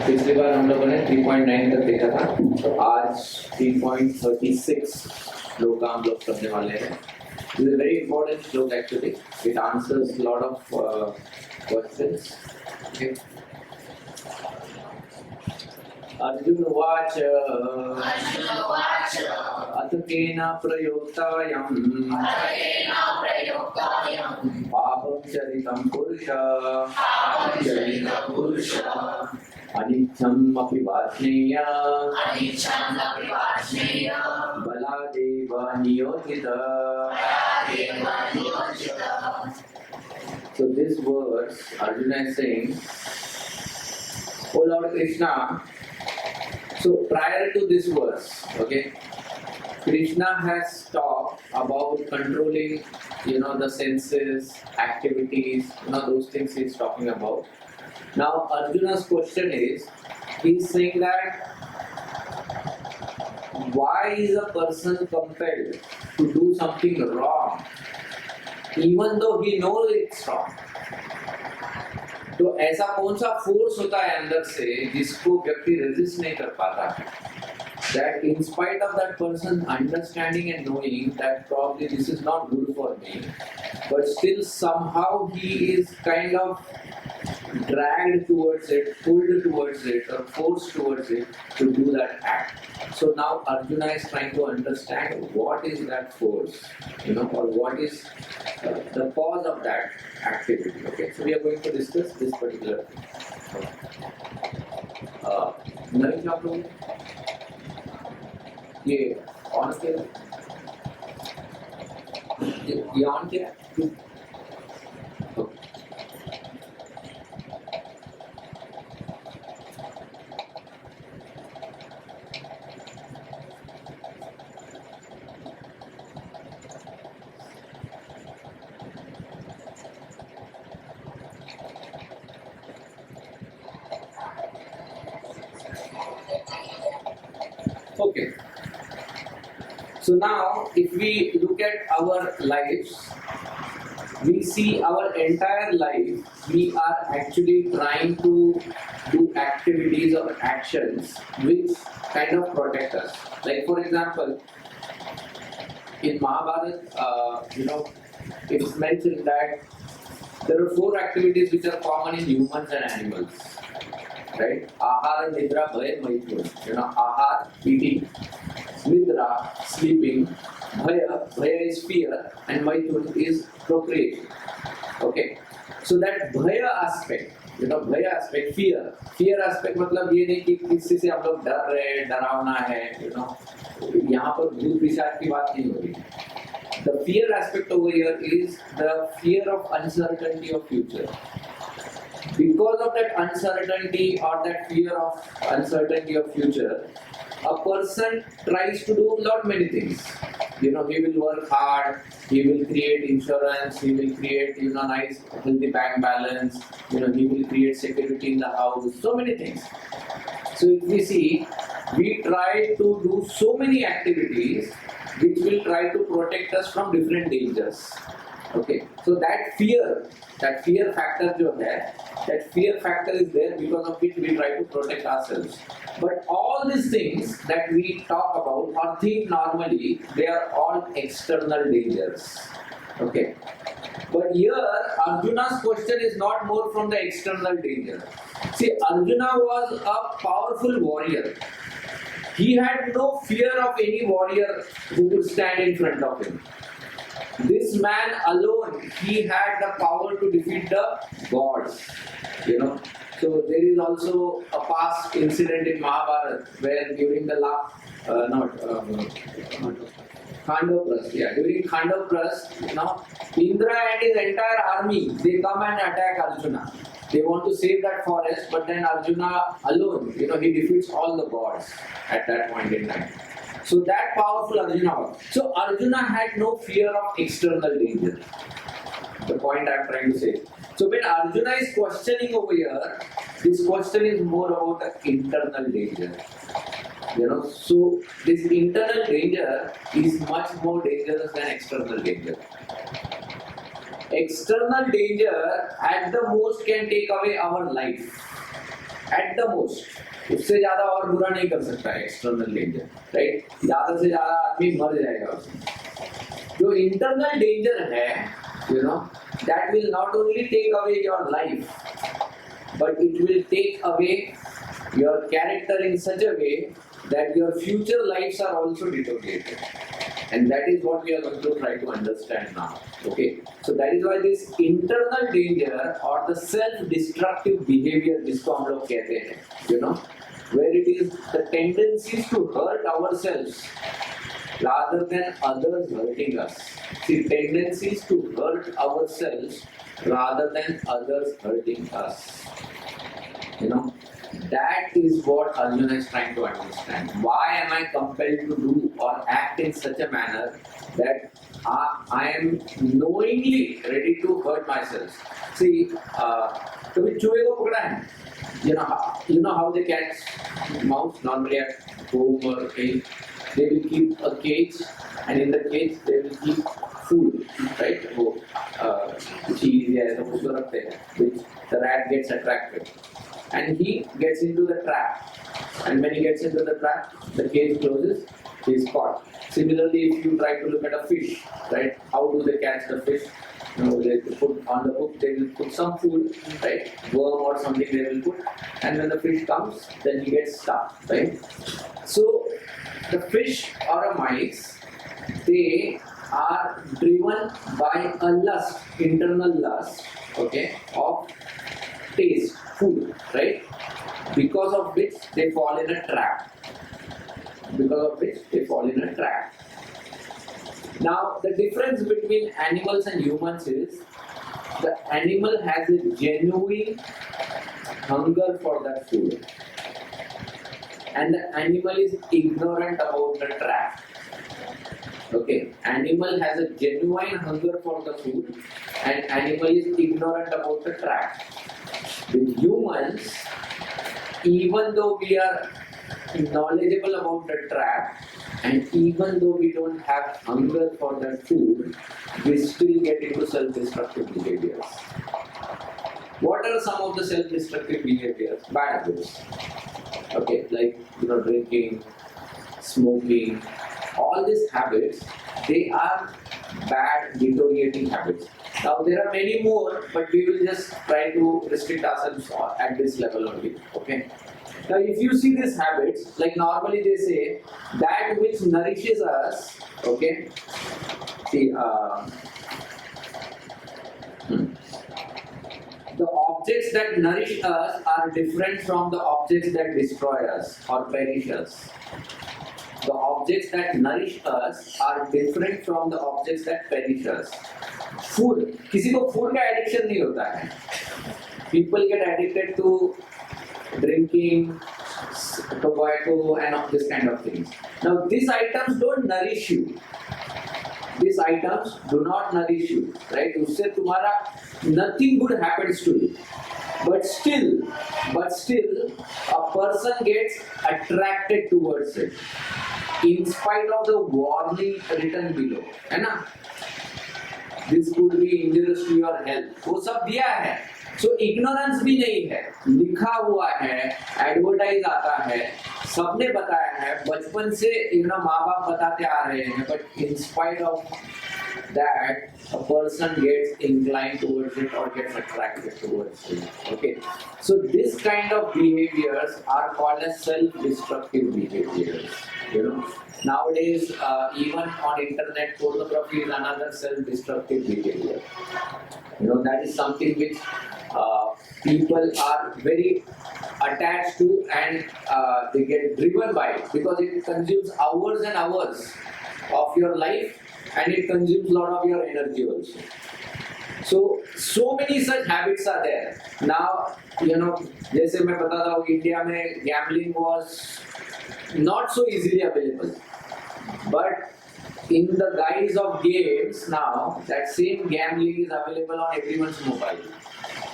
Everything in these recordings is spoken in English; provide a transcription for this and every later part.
पिछली बार हम लोगों ने 3.9 तक देखा था, तो आज 3.36 श्लोक का हम लोग करने वाले हैं. This is a very important श्लोक actually. It answers a lot of questions. Okay. Arjun उवाच अथ केन प्रयोक्तायम् पापं चरितं पुरुष अनिच्छम् अपि वार्ष्णेय बलादेव नियोजित. So this verse Arjuna is saying, O Lord Krishna. So prior to this verse, okay, Krishna has talked about controlling, the senses, activities, those things he's talking about. Now Arjuna's question is, he's saying that why is a person compelled to do something wrong, even though he knows it's wrong? तो ऐसा कौन सा force होता है अंदर से जिसको व्यक्ति रेजिस्ट नहीं कर पाता है? That in spite of that person understanding and knowing that probably this is not good for me, but still somehow he is kind of dragged towards it, pulled towards it, or forced towards it to do that act. So now Arjuna is trying to understand what is that force, or what is the cause of that activity. Okay, so we are going to discuss this particular thing. Naveen, आप लोग ये on किया, ये on किया. Okay. So now, if we look at our lives, we see our entire life, we are actually trying to do activities or actions which kind of protect us. Like for example, in Mahabharata, it's mentioned that there are 4 activities which are common in humans and animals. Right? Ahara, Nidra, Bhaya, Maithun. Ahar, eating, Nidra, sleeping, Bhaya is fear, and Maithun is procreation. Okay? So that Bhaya aspect, Bhaya aspect, fear aspect मतलब ये नहीं कि किसी से हम लोग डर रहे हैं, डरावना है, यहाँ पर भूत पिशाच की बात नहीं हो रही. The fear aspect over here is the fear of uncertainty of future. Because of that uncertainty or that fear of uncertainty of future, a person tries to do many things. He will work hard, he will create insurance, he will create nice healthy bank balance, he will create security in the house, so many things. So if we see, we try to do so many activities which will try to protect us from different dangers. Okay, so that fear factor that fear factor is there, because of which we try to protect ourselves. But all these things that we talk about or think normally, they are all external dangers. Okay, but here Arjuna's question is not more from the external danger. See, Arjuna was a powerful warrior. He had no fear of any warrior who could stand in front of him. This man alone, he had the power to defeat the gods. So there is also a past incident in Mahabharata where during the during Khandavapras, Indra and his entire army, they come and attack Arjuna. They want to save that forest, but then Arjuna alone, he defeats all the gods at that point in time. So that powerful Arjuna was. So Arjuna had no fear of external danger. The point I am trying to say. So when Arjuna is questioning over here, this question is more about the internal danger. So this internal danger is much more dangerous than external danger. External danger at the most can take away our life. At the most, उससे ज्यादा और बुरा नहीं कर सकता है external danger, right? ज्यादा से ज्यादा आदमी मर जाएगा उसमें। जो इंटरनल डेंजर है, you know, that will not only take away your life, but it will take away your character in such a way that your future lives are also deteriorated, and that is what we are going to try to understand now. Okay, so that is why this internal danger or the self-destructive behavior, जिसको हम लोग कहते हैं, you know, where it is the tendencies to hurt ourselves rather than others hurting us. See, tendencies to hurt ourselves rather than others hurting us. You know, that is what Arjuna is trying to understand. Why am I compelled to do or act in such a manner that I am knowingly ready to hurt myself? See, कभी चूहे को पकड़ा है? You know how they catch mouse normally at home or cage. They will keep a cage, and in the cage they will keep food, right? वो cheese या ऐसा कुछ तो रखते हैं, which the rat gets attracted. And he gets into the trap, and when he gets into the trap, the cage closes, he is caught. Similarly, if you try to look at a fish, right, how do they catch the fish? You know, they put on the hook, they will put some food, right, worm or something they will put, and when the fish comes, then he gets stuck, right? So the fish or a mice, they are driven by a lust, internal lust, okay, of taste, food, right? Because of which they fall in a trap. Because of which they fall in a trap. Now, the difference between animals and humans is the animal has a genuine hunger for that food, and the animal is ignorant about the trap. Okay, animal has a genuine hunger for the food, and animal is ignorant about the trap. With humans, even though we are knowledgeable about the trap, and even though we don't have hunger for that food, we still get into self-destructive behaviors. What are some of the self-destructive behaviors? Bad habits. Okay, like, you know, drinking, smoking, all these habits, they are bad, deteriorating habits. Now there are many more, but we will just try to restrict ourselves at this level only. Okay. Now if you see these habits, like normally they say that which nourishes us. Okay. See, the objects that nourish us are different from the objects that destroy us or perish us. The objects that nourish us are different from the objects that perish us. Food, किसी को food का addiction नहीं होता है. People get addicted to drinking, tobacco, and all this kind of things. Now these items don't nourish you. These items do not nourish you, right? उससे तुम्हारा nothing good happens to you. But still, a person gets attracted towards it, in spite of the warning written below, है ना? This could be injurious to your health. वो सब दिया है. So ignorance भी नहीं है. लिखा हुआ है, advertise आता है, सबने बताया है, बचपन से माँ बाप बताते आ रहे हैं. But in spite of that, a person gets inclined towards it or gets attracted towards it. Okay, so this kind of behaviors are called as self-destructive behaviors. You know, nowadays even on internet, pornography is another self-destructive behavior. You know, that is something which people are very attached to, and they get driven by it because it consumes hours and hours of your life, and it consumes a lot of your energy also. So many such habits are there. Now, you know, जैसे मैं बताता हूँ, India में gambling was not so easily available, but in the guise of games now, that same gambling is available on everyone's mobile.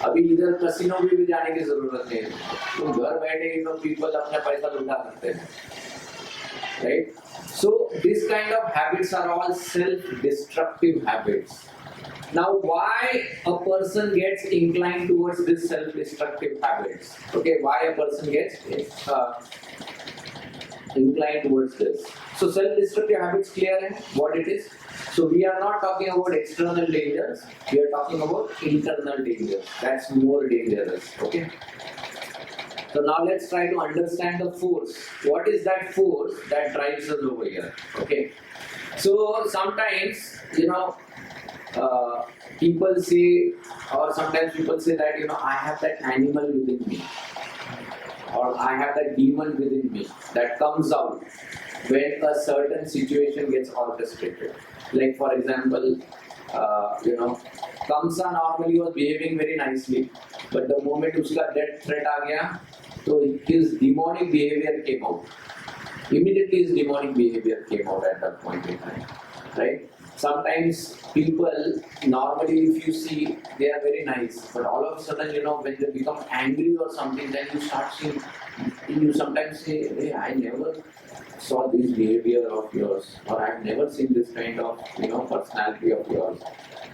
अभी इधर casino भी जाने की जरूरत नहीं है, तुम घर बैठे ही तो people अपना पैसा लुटा सकते हैं, right? So this kind of habits are all self-destructive habits. Now, why a person gets inclined towards this self-destructive habits? Okay, why a person gets inclined towards this? So, self-destructive habits, clear hai what it is? So, we are not talking about external dangers. We are talking about internal dangers. That's more dangerous. Okay. So now let's try to understand the force. What is that force that drives us over here? Okay. So sometimes, people say, or sometimes people say that, I have that animal within me, or I have that demon within me that comes out when a certain situation gets orchestrated. Like for example, Kamsa normally was behaving very nicely, but the moment uska death threat aa gaya, so his demonic behavior came out. Immediately his demonic behavior came out at that point in time, right? Sometimes people, normally if you see, they are very nice, but all of a sudden, when they become angry or something, then you start seeing, you sometimes say, hey, I never saw this behavior of yours, or I've never seen this kind of, personality of yours.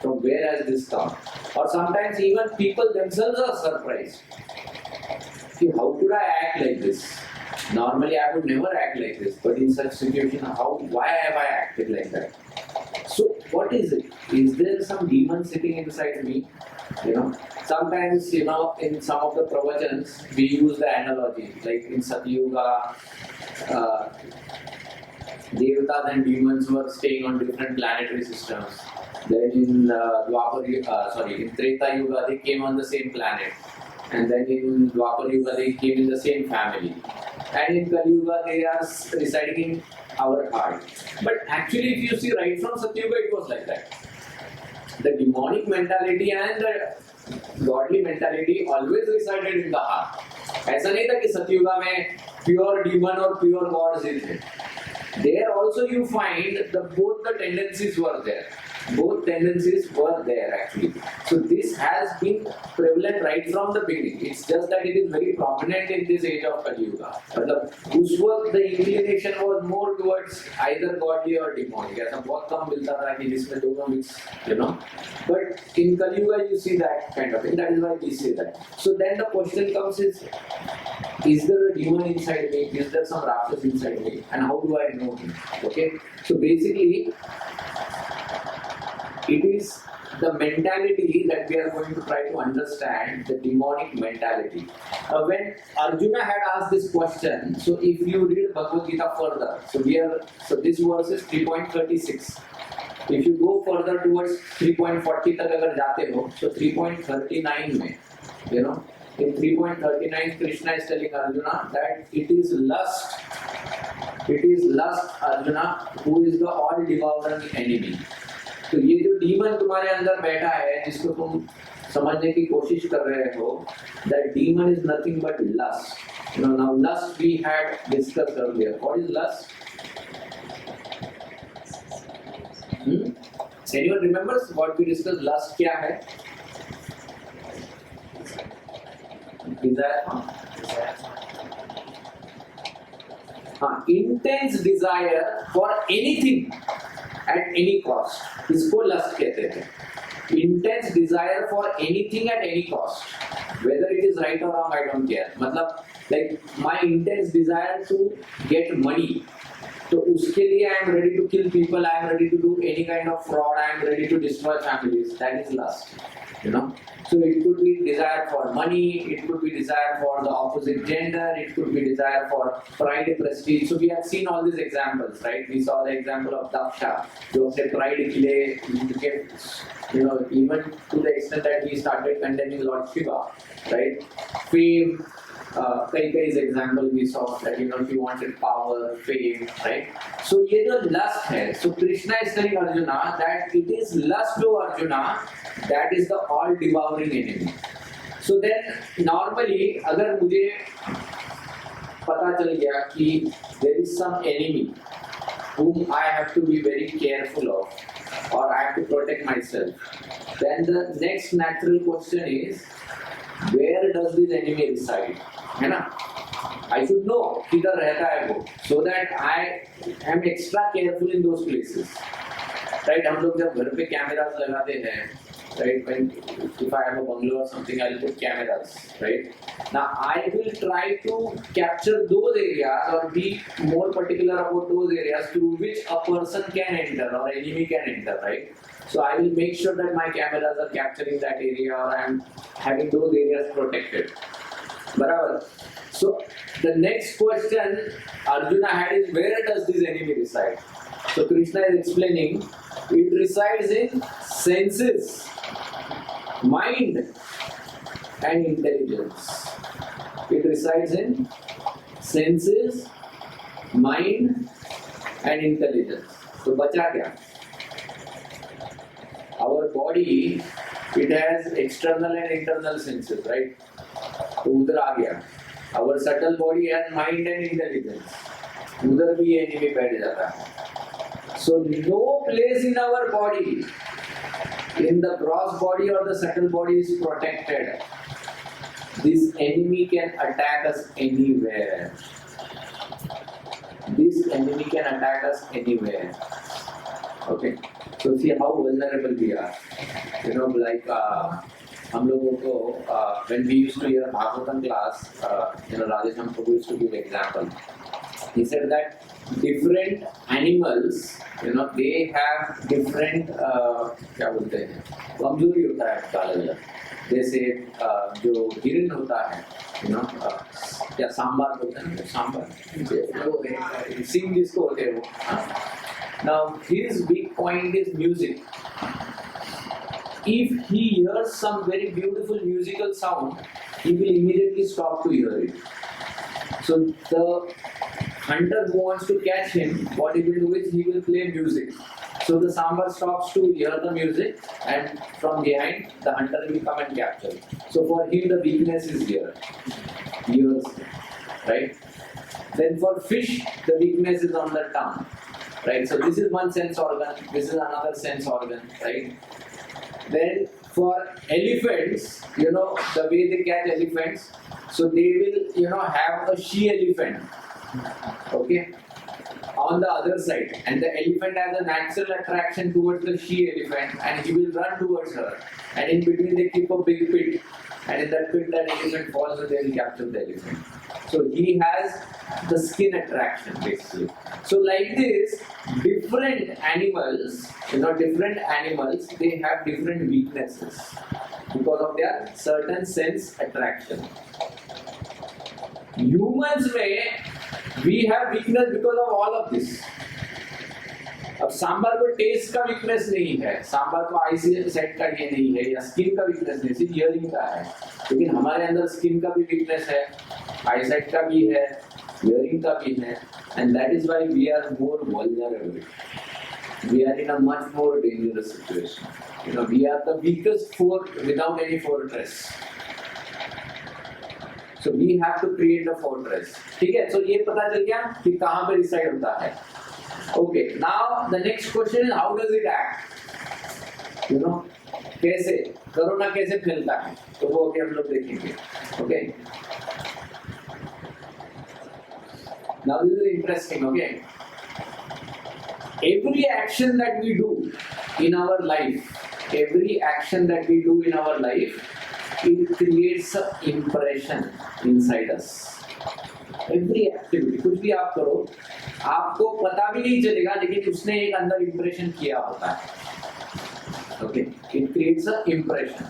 From where has this come? Or sometimes even people themselves are surprised. See, how could I act like this? Normally I would never act like this, but in such situation, why have I acted like that? So what is it? Is there some demon sitting inside me? Sometimes, in some of the pravachans, we use the analogy, like in Satyuga, Devatas and demons were staying on different planetary systems. Then in in Treta Yuga, they came on the same planet. And then in Dwapar Yuga, they came in the same family. And in Kali Yuga, they are residing in our heart. But actually, if you see right from Satyuga, it was like that. The demonic mentality and the godly mentality always resided in the heart. ऐसा नहीं था कि सत्युगा में pure demon और pure gods थे. There also you find both the tendencies were there. Both tendencies were there actually. So this has been prevalent right from the beginning. It's just that it is very prominent in this age of Kali Yuga. उस वक्त the inclination was more towards either godly or demonic. ऐसा बहुत कम मिलता था कि जिसमें दोनों mix, But in Kali Yuga you see that kind of thing. That is why we say that. So then the question comes is there a demon inside me? Is there some Rakshas inside me? And how do I know him? Okay. So basically, it is the mentality that we are going to try to understand, the demonic mentality. When Arjuna had asked this question, so if you read Bhagwad Gita further, so this verse is 3.36. If you go further towards 3.40 तक अगर जाते हो, so 3.39 में, in 3.39 Krishna is telling Arjuna that it is lust, Arjuna, who is the all-devouring enemy. तो ये जो demon तुम्हारे अंदर बैठा है जिसको तुम समझने की कोशिश कर रहे हो, that demon is nothing but lust. Now lust we had discussed earlier. What is lust? Anyone remembers what we discussed? Lust क्या है? Desire. Intense desire for anything at any cost. इसको लस्ट कहते थे. Intense desire for anything at any cost. Whether it is right or wrong, I don't care. मतलब like my intense desire to get money. तो उसके लिए I am ready to kill people. I am ready to do any kind of fraud. I am ready to destroy families. That is lust. So it could be desire for money, it could be desire for the opposite gender, it could be desire for pride and prestige. So we have seen all these examples, right? We saw the example of Daksha, who said pride ke liye became, even to the extent that he started condemning Lord Shiva, right? Fame, Kaikai's example we saw that he wanted power, fame, right? So ये जो lust है, so Krishna is telling Arjuna that it is lust to Arjuna that is the all-devouring enemy. So then normally अगर मुझे पता चल गया कि there is some enemy whom I have to be very careful of or I have to protect myself, then the next natural question is where does this enemy reside? है ना? I should know किधर रहता है वो, so that I am extra careful in those places. Right? हम लोग जब घर पे कैमरास लगाते हैं, right? When if I have a bungalow or something, I'll put cameras, right? Now I will try to capture those areas or be more particular about those areas through which a person can enter or enemy can enter, right? So I will make sure that my cameras are capturing that area or I'm having those areas protected. Barabar. So the next question Arjuna had is, where does this enemy reside? So Krishna is explaining, it resides in senses, mind and intelligence. It resides in senses, mind and intelligence. So bacha kya? Our body, it has external and internal senses, right? तो उधर आ गया. Our subtle body has mind and intelligence. उधर भी enemy बैठ जाता है. So no place in our body, in the gross body or the subtle body is protected. This enemy can attack us anywhere. This enemy can attack us anywhere. Okay. So see how vulnerable we are. You know, like हम लोगों को when we used to hear Bhagavatam class, Radhesham Prabhu used to give example. He said that different animals, they have different क्या बोलते हैं, कमजोरी होता है अलग अलग. जैसे जो हिरन होता है, क्या सांबार बोलते हैं ना, सांबार सिंह जिसको होते हैं वो. Now his big point is music. If he hears some very beautiful musical sound, he will immediately stop to hear it. So the hunter who wants to catch him, what he will do is he will play music. So the sambar stops to hear the music, and from behind the hunter will come and capture. So for him the weakness is here, ears, right? Then for fish the weakness is on the tongue, right? So this is one sense organ, this is another sense organ, right? Then for elephants, the way they catch elephants, so they will, have a she elephant, okay, on the other side, and the elephant has a natural attraction towards the she elephant, and he will run towards her, and in between they keep a big pit, and in that pit that elephant falls and they will capture the elephant. So he has the skin attraction basically. So like this, different animals, they have different weaknesses because of their certain sense attraction. Humans we have weakness because of all of this. अब सांबार को test का weakness नहीं है, सांबार को आई set का ये नहीं है, या स्किन का वीकनेस नहीं, सिर्फ हियरिंग का है. लेकिन हमारे अंदर स्किन का भी वीकनेस है, आई सेट का भी है, हियरिंग का भी है, and that is why we are more vulnerable. We are in a much more dangerous situation. We are the weakest fort without any fortress. So we have to create a fortress. ठीक है? So ये पता चल गया कि कहाँ पे reside होता है. Okay, now the next question is, how does it act? कैसे कोरोना कैसे फैलता है, तो वो हम लोग देखेंगे. Okay. Now this is interesting. Okay. Every action that we do in our life, it creates an impression inside us. Every activity, कुछ भी आप करो, आपको पता भी नहीं चलेगा, लेकिन उसने एक अंदर impression किया होता है. Okay, it creates an impression.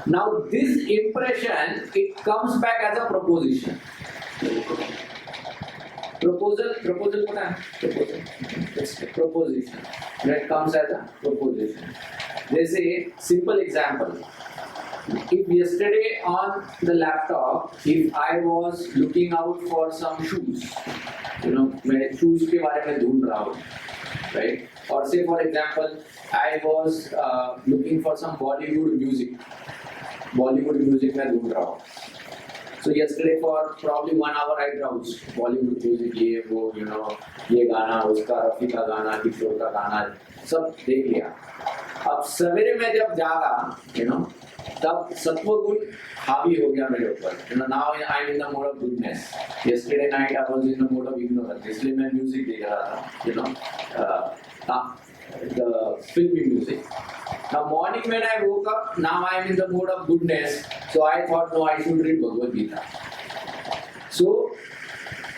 Now this impression, it comes back as a proposition. Proposal what है? Proposition. That comes as a proposition. जैसे simple example. If yesterday on the laptop, if I was looking out for some shoes, मैं shoes के बारे में ढूंढ रहा हूँ, right? Or say for example, I was looking for some Bollywood music मैं ढूंढ रहा हूँ. So yesterday for probably 1 hour I browsed Bollywood music, ये वो, ये गाना, उसका रफी का गाना, किशोर का गाना, सब देख लिया. अब सवेरे में जब जागा, तब सत्व गुण हावी हो गया मेरे ऊपर. Now I am in the mode of goodness. Yesterday night I was in the mode of ignorance. इसलिए मैं म्यूजिक देख रहा था. the filmy music. Now morning when I woke up, now I am in the mode of goodness. So I thought no, I should read Bhagwad Gita. So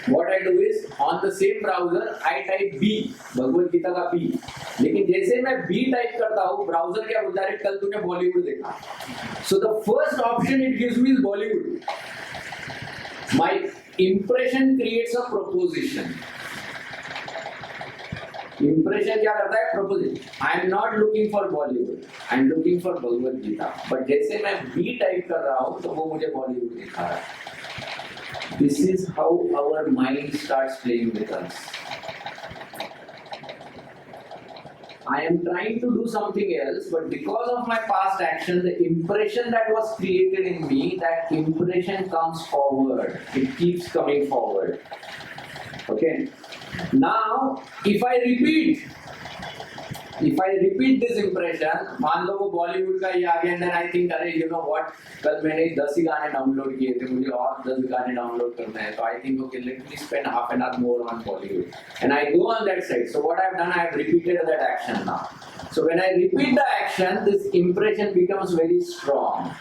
what I do is on the same browser I type B, Bhagwad Gita का B. लेकिन जैसे मैं B type करता हूँ, browser क्या बोलता है, कल तूने बॉलीवुड देखा. So the first option it gives me is Bollywood. My impression creates a proposition. Impression क्या करता है, proposition. I am not looking for Bollywood. I am looking for Bhagwad Gita. But जैसे मैं B टाइप कर रहा हूँ, तो वो मुझे बॉलीवुड दिखा रहा है. This is how our mind starts playing with us. I am trying to do something else, but because of my past action, the impression that was created in me, that impression comes forward. It keeps coming forward. Okay. Now, if I repeat this impression, मान लो वो बॉलीवुड का ही आ गया, then I think अरे you know what, कल मैंने 10 ही गाने download किए थे, मुझे और 10 गाने डाउनलोड करना है, तो I think okay, let me spend half an hour more on Bollywood, and I go on that site. So what I've done, I have repeated that action now. So when I repeat the action, this impression becomes very strong.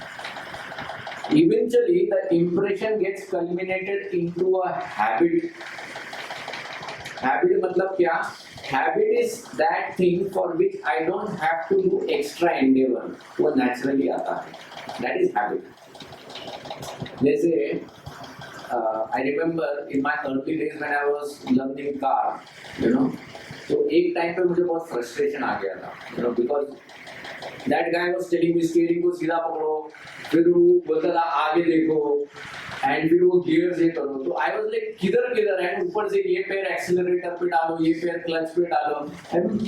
Eventually, the impression gets culminated into a habit. Habit मतलब क्या? Habit is that thing for which I don't have to do extra endeavor. वो naturally आता है. That is habit. जैसे I remember in my early days when I was learning car, you know, तो एक time पे मुझे बहुत frustration आ गया था, you know, because that guy was telling me steering को सीधा पकड़ो, फिर वो बोलता था आगे देखो, एंड फिर वो गियर्स ये करो. तो आई वाज लाइक किधर किधर है, ऊपर से ये पैर एक्सीलरेटर पे डालो, ये पैर क्लच पे डालो, and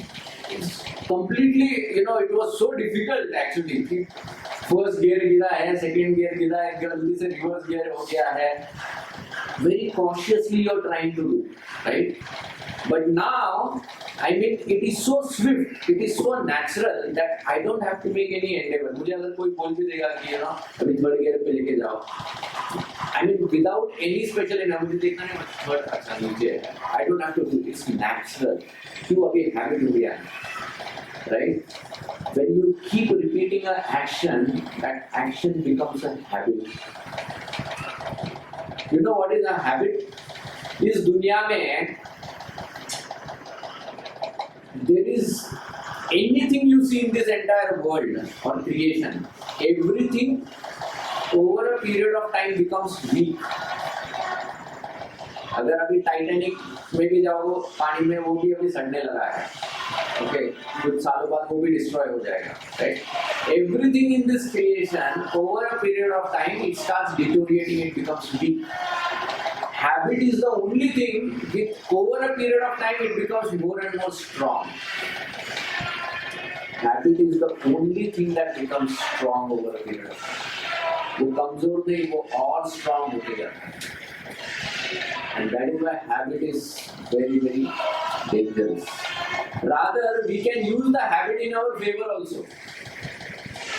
completely you know it was so difficult actually. First gear गिरा है, सेकंड गियर गिरा है, जल्दी से रिवर्स गियर हो गया है. Very cautiously you are trying to do, right? But now, I mean, it is so swift, it is so natural that I don't have to make any endeavor. मुझे अगर कोई बोल भी देगा कि you know अभी थर्ड गियर पे लेके जाओ, I mean without any special endeavor, मुझे देखना नहीं थर्ड अच्छा नीचे है. I don't have to do it. It's natural. क्यों अभी habit हो गया है, right? When you keep repeating an action, that action becomes a habit. You know what is a habit? इस दुनिया में there is anything you see in this entire world or creation, everything over a period of time becomes weak. अगर अभी Titanic में भी जाओ पानी में, वो भी अभी सड़ने लगा है, ओके, कुछ सालों बाद वो भी डिस्ट्रॉय हो जाएगा, right? Everything in this creation over a period of time it starts deteriorating, it becomes weak. Habit is the only thing with over a period of time it becomes more and more strong. Habit is the only thing that becomes strong over a period of time. वो कमजोर नहीं, वो और strong होते जाता है. And that is why habit is very very dangerous. Rather, we can use the habit in our favor also.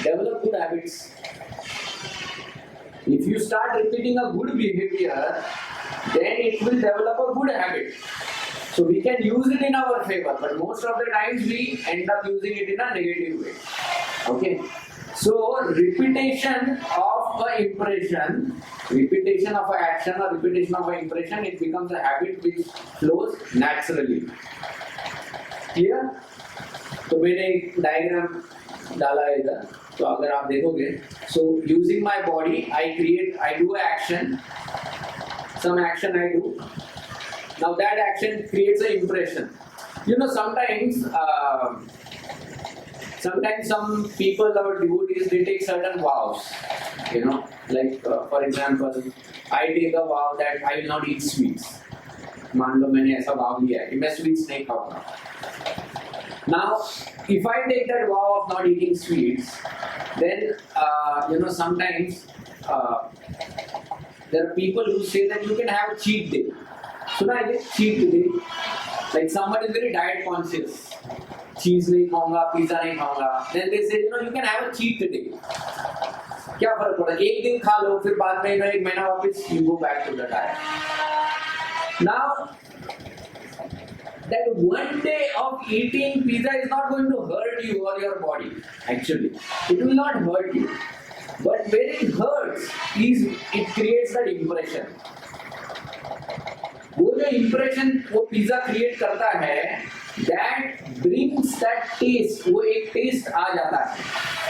Develop good habits. If you start repeating a good behavior, then it will develop a good habit. So we can use it in our favor, but most of the times we end up using it in a negative way. Okay. So repetition of an impression, repetition of an action or repetition of an impression, it becomes a habit which flows naturally. Clear? तो मैंने एक diagram डाला है इधर, तो अगर आप देखोगे, so using my body, I do an action. Some action I do. Now that action creates an impression. You know, sometimes some people or devotees, they take certain vows. You know, like for example, I take a vow that I will not eat sweets. मान लो मैंने ऐसा vow लिया है कि मैं sweets नहीं खाऊंगा. Now, if I take that vow of not eating sweets, then you know sometimes. There are people who say that you can have a cheat day. सुना है cheat day? Like someone is very diet conscious. Cheese नहीं खाऊंगा, pizza नहीं खाऊंगा. Then they say, you know, you can have a cheat day. क्या फर्क पड़ा? एक दिन खा लो, फिर बाद में एक महीना वापस you go back to the diet. Now, that one day of eating pizza is not going to hurt you or your body. Actually, it will not hurt you. But when it hurts, is it creates that impression. वो जो impression वो pizza create करता है, that brings that taste. वो एक taste आ जाता है.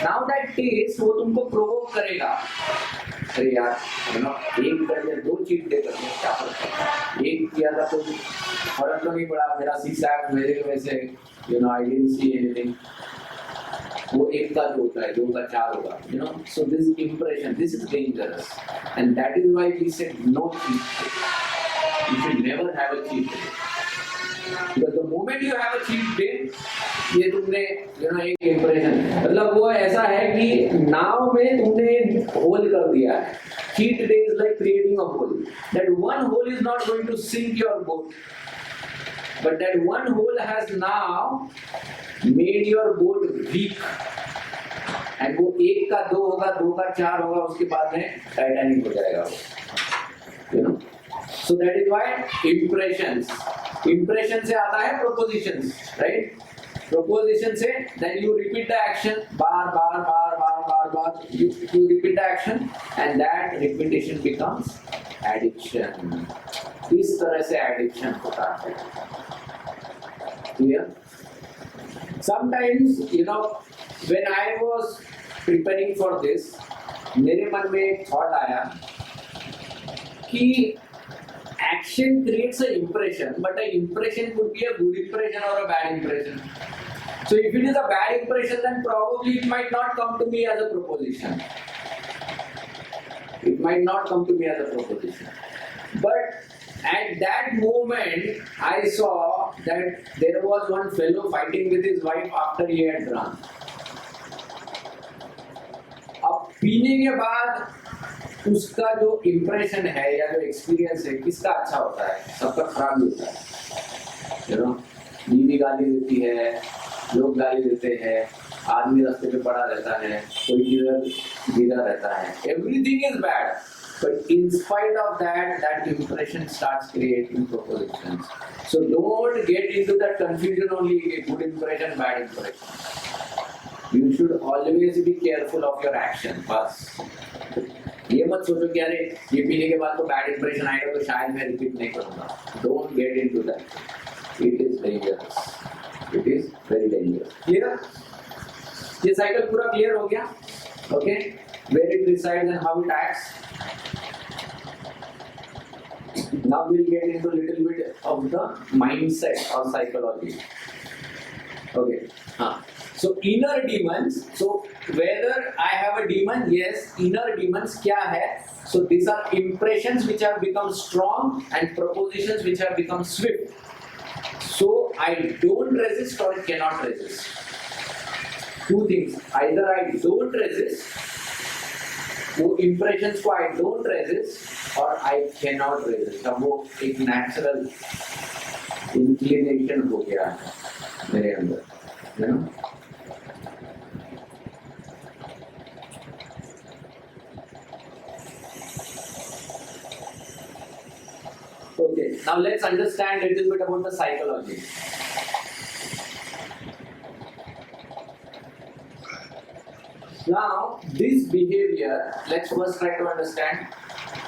Now that taste वो तुमको provoke करेगा. अरे यार, एक करके दो चीज दे करके क्या फर्क पड़ता है? एक किया था तो फर्क तो नहीं पड़ा. मेरा सिक्स पैक मेरे वैसे, I didn't see anything. वो एक का दो होता है, दो का चार होगा. So this impression, this is dangerous, and that is why we said no cheat day. You should never have a cheat day. Because the moment you have a cheat day, ये तुमने एक impression, मतलब वो ऐसा है कि नाव में तुमने होल कर दिया है. Cheat day is like creating a hole. That one hole is not going to sink your boat, but that one hole has now made your boat weak. And वो एक का दो होगा, दो का चार होगा, उसके बाद में टाइटैनिक हो जाएगा वो. So that is why impression से आता है propositions, right? Proposition से then you repeat the action bar, you repeat the action and that repetition becomes addiction. इस तरह से addiction होता है. Clear? Sometimes, when I was preparing for this, मेरे मन में एक thought आया कि action creates an impression, but an impression could be a good impression or a bad impression. So if it is a bad impression, then probably it might not come to me as a proposition. It might not come to me as a proposition. But at that moment, I saw that there was one fellow fighting with his wife after he had drunk. अब पीने के बाद उसका जो impression है या जो experience है, किसका अच्छा होता है? सबका खराब होता है. बीवी गाली देती है, लोग गाली देते हैं, आदमी रास्ते पे पड़ा रहता है, कोई किधर गिरा रहता है. Everything is bad. But in spite of that, that impression starts creating propositions. So don't get into that confusion only, good impression, bad impression. You should always be careful of your action. बस ये मत सोचो कि अरे ये पीने के बाद तो बैड इंप्रेशन आएगा तो शायद मैं रिपीट नहीं करूँगा. Don't get into that. It is dangerous. It is very dangerous. Clear? ये साइकिल पूरा क्लियर हो गया? Okay? Where it resides and how it acts. Now we'll get into a little bit of the mindset or psychology. Okay. So inner demons. So whether I have a demon, yes. Inner demons क्या है? So these are impressions which have become strong and propositions which have become swift. So I don't resist or cannot resist. Two things. Either I don't resist, वो impressions को I don't resist, or I cannot resist. अब वो एक natural inclination हो गया है मेरे अंदर, Okay, now let's understand a little bit about the psychology. Now, this behavior, let's first try to understand,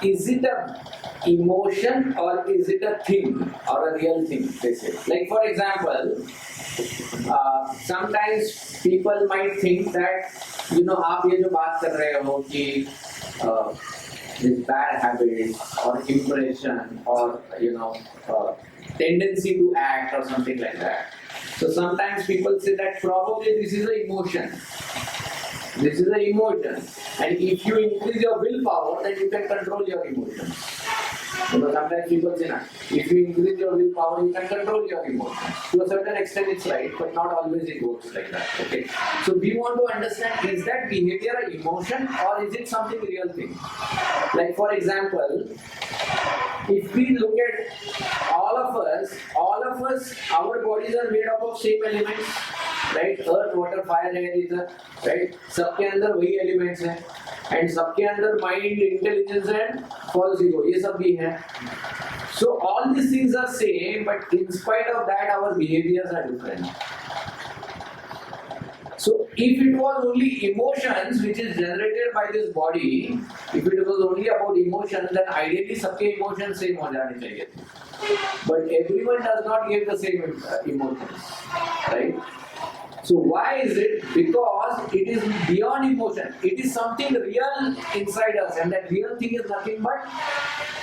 is it a emotion or is it a thing or a real thing, they say. Like for example, sometimes people might think that, आप ये जो बात कर रहे हो कि this bad habit or impression or, tendency to act or something like that. So sometimes people say that probably this is an emotion. This is an emotion, and if you increase your willpower, then you can control your emotions. Sometimes people say, if you increase your willpower, you can control your emotions. To a certain extent, it's right, but not always it works like that. Okay. So we want to understand: is that behavior an emotion or is it something real thing? Like for example, if we look at all of us, our bodies are made up of same elements. Right? Earth, water, fire, air, ether, right? सबके अंदर वही elements हैं, and सबके अंदर mind, intelligence and false ego, ये सब भी हैं. So all these things are same, but in spite of that, our behaviors are different. So if it was only emotions which is generated by this body, if it was only about emotions, then ideally सबके emotions same हो जाने चाहिए थे. But everyone does not get the same emotions, right? So why is it? Because it is beyond emotion. It is something real inside us, and that real thing is nothing but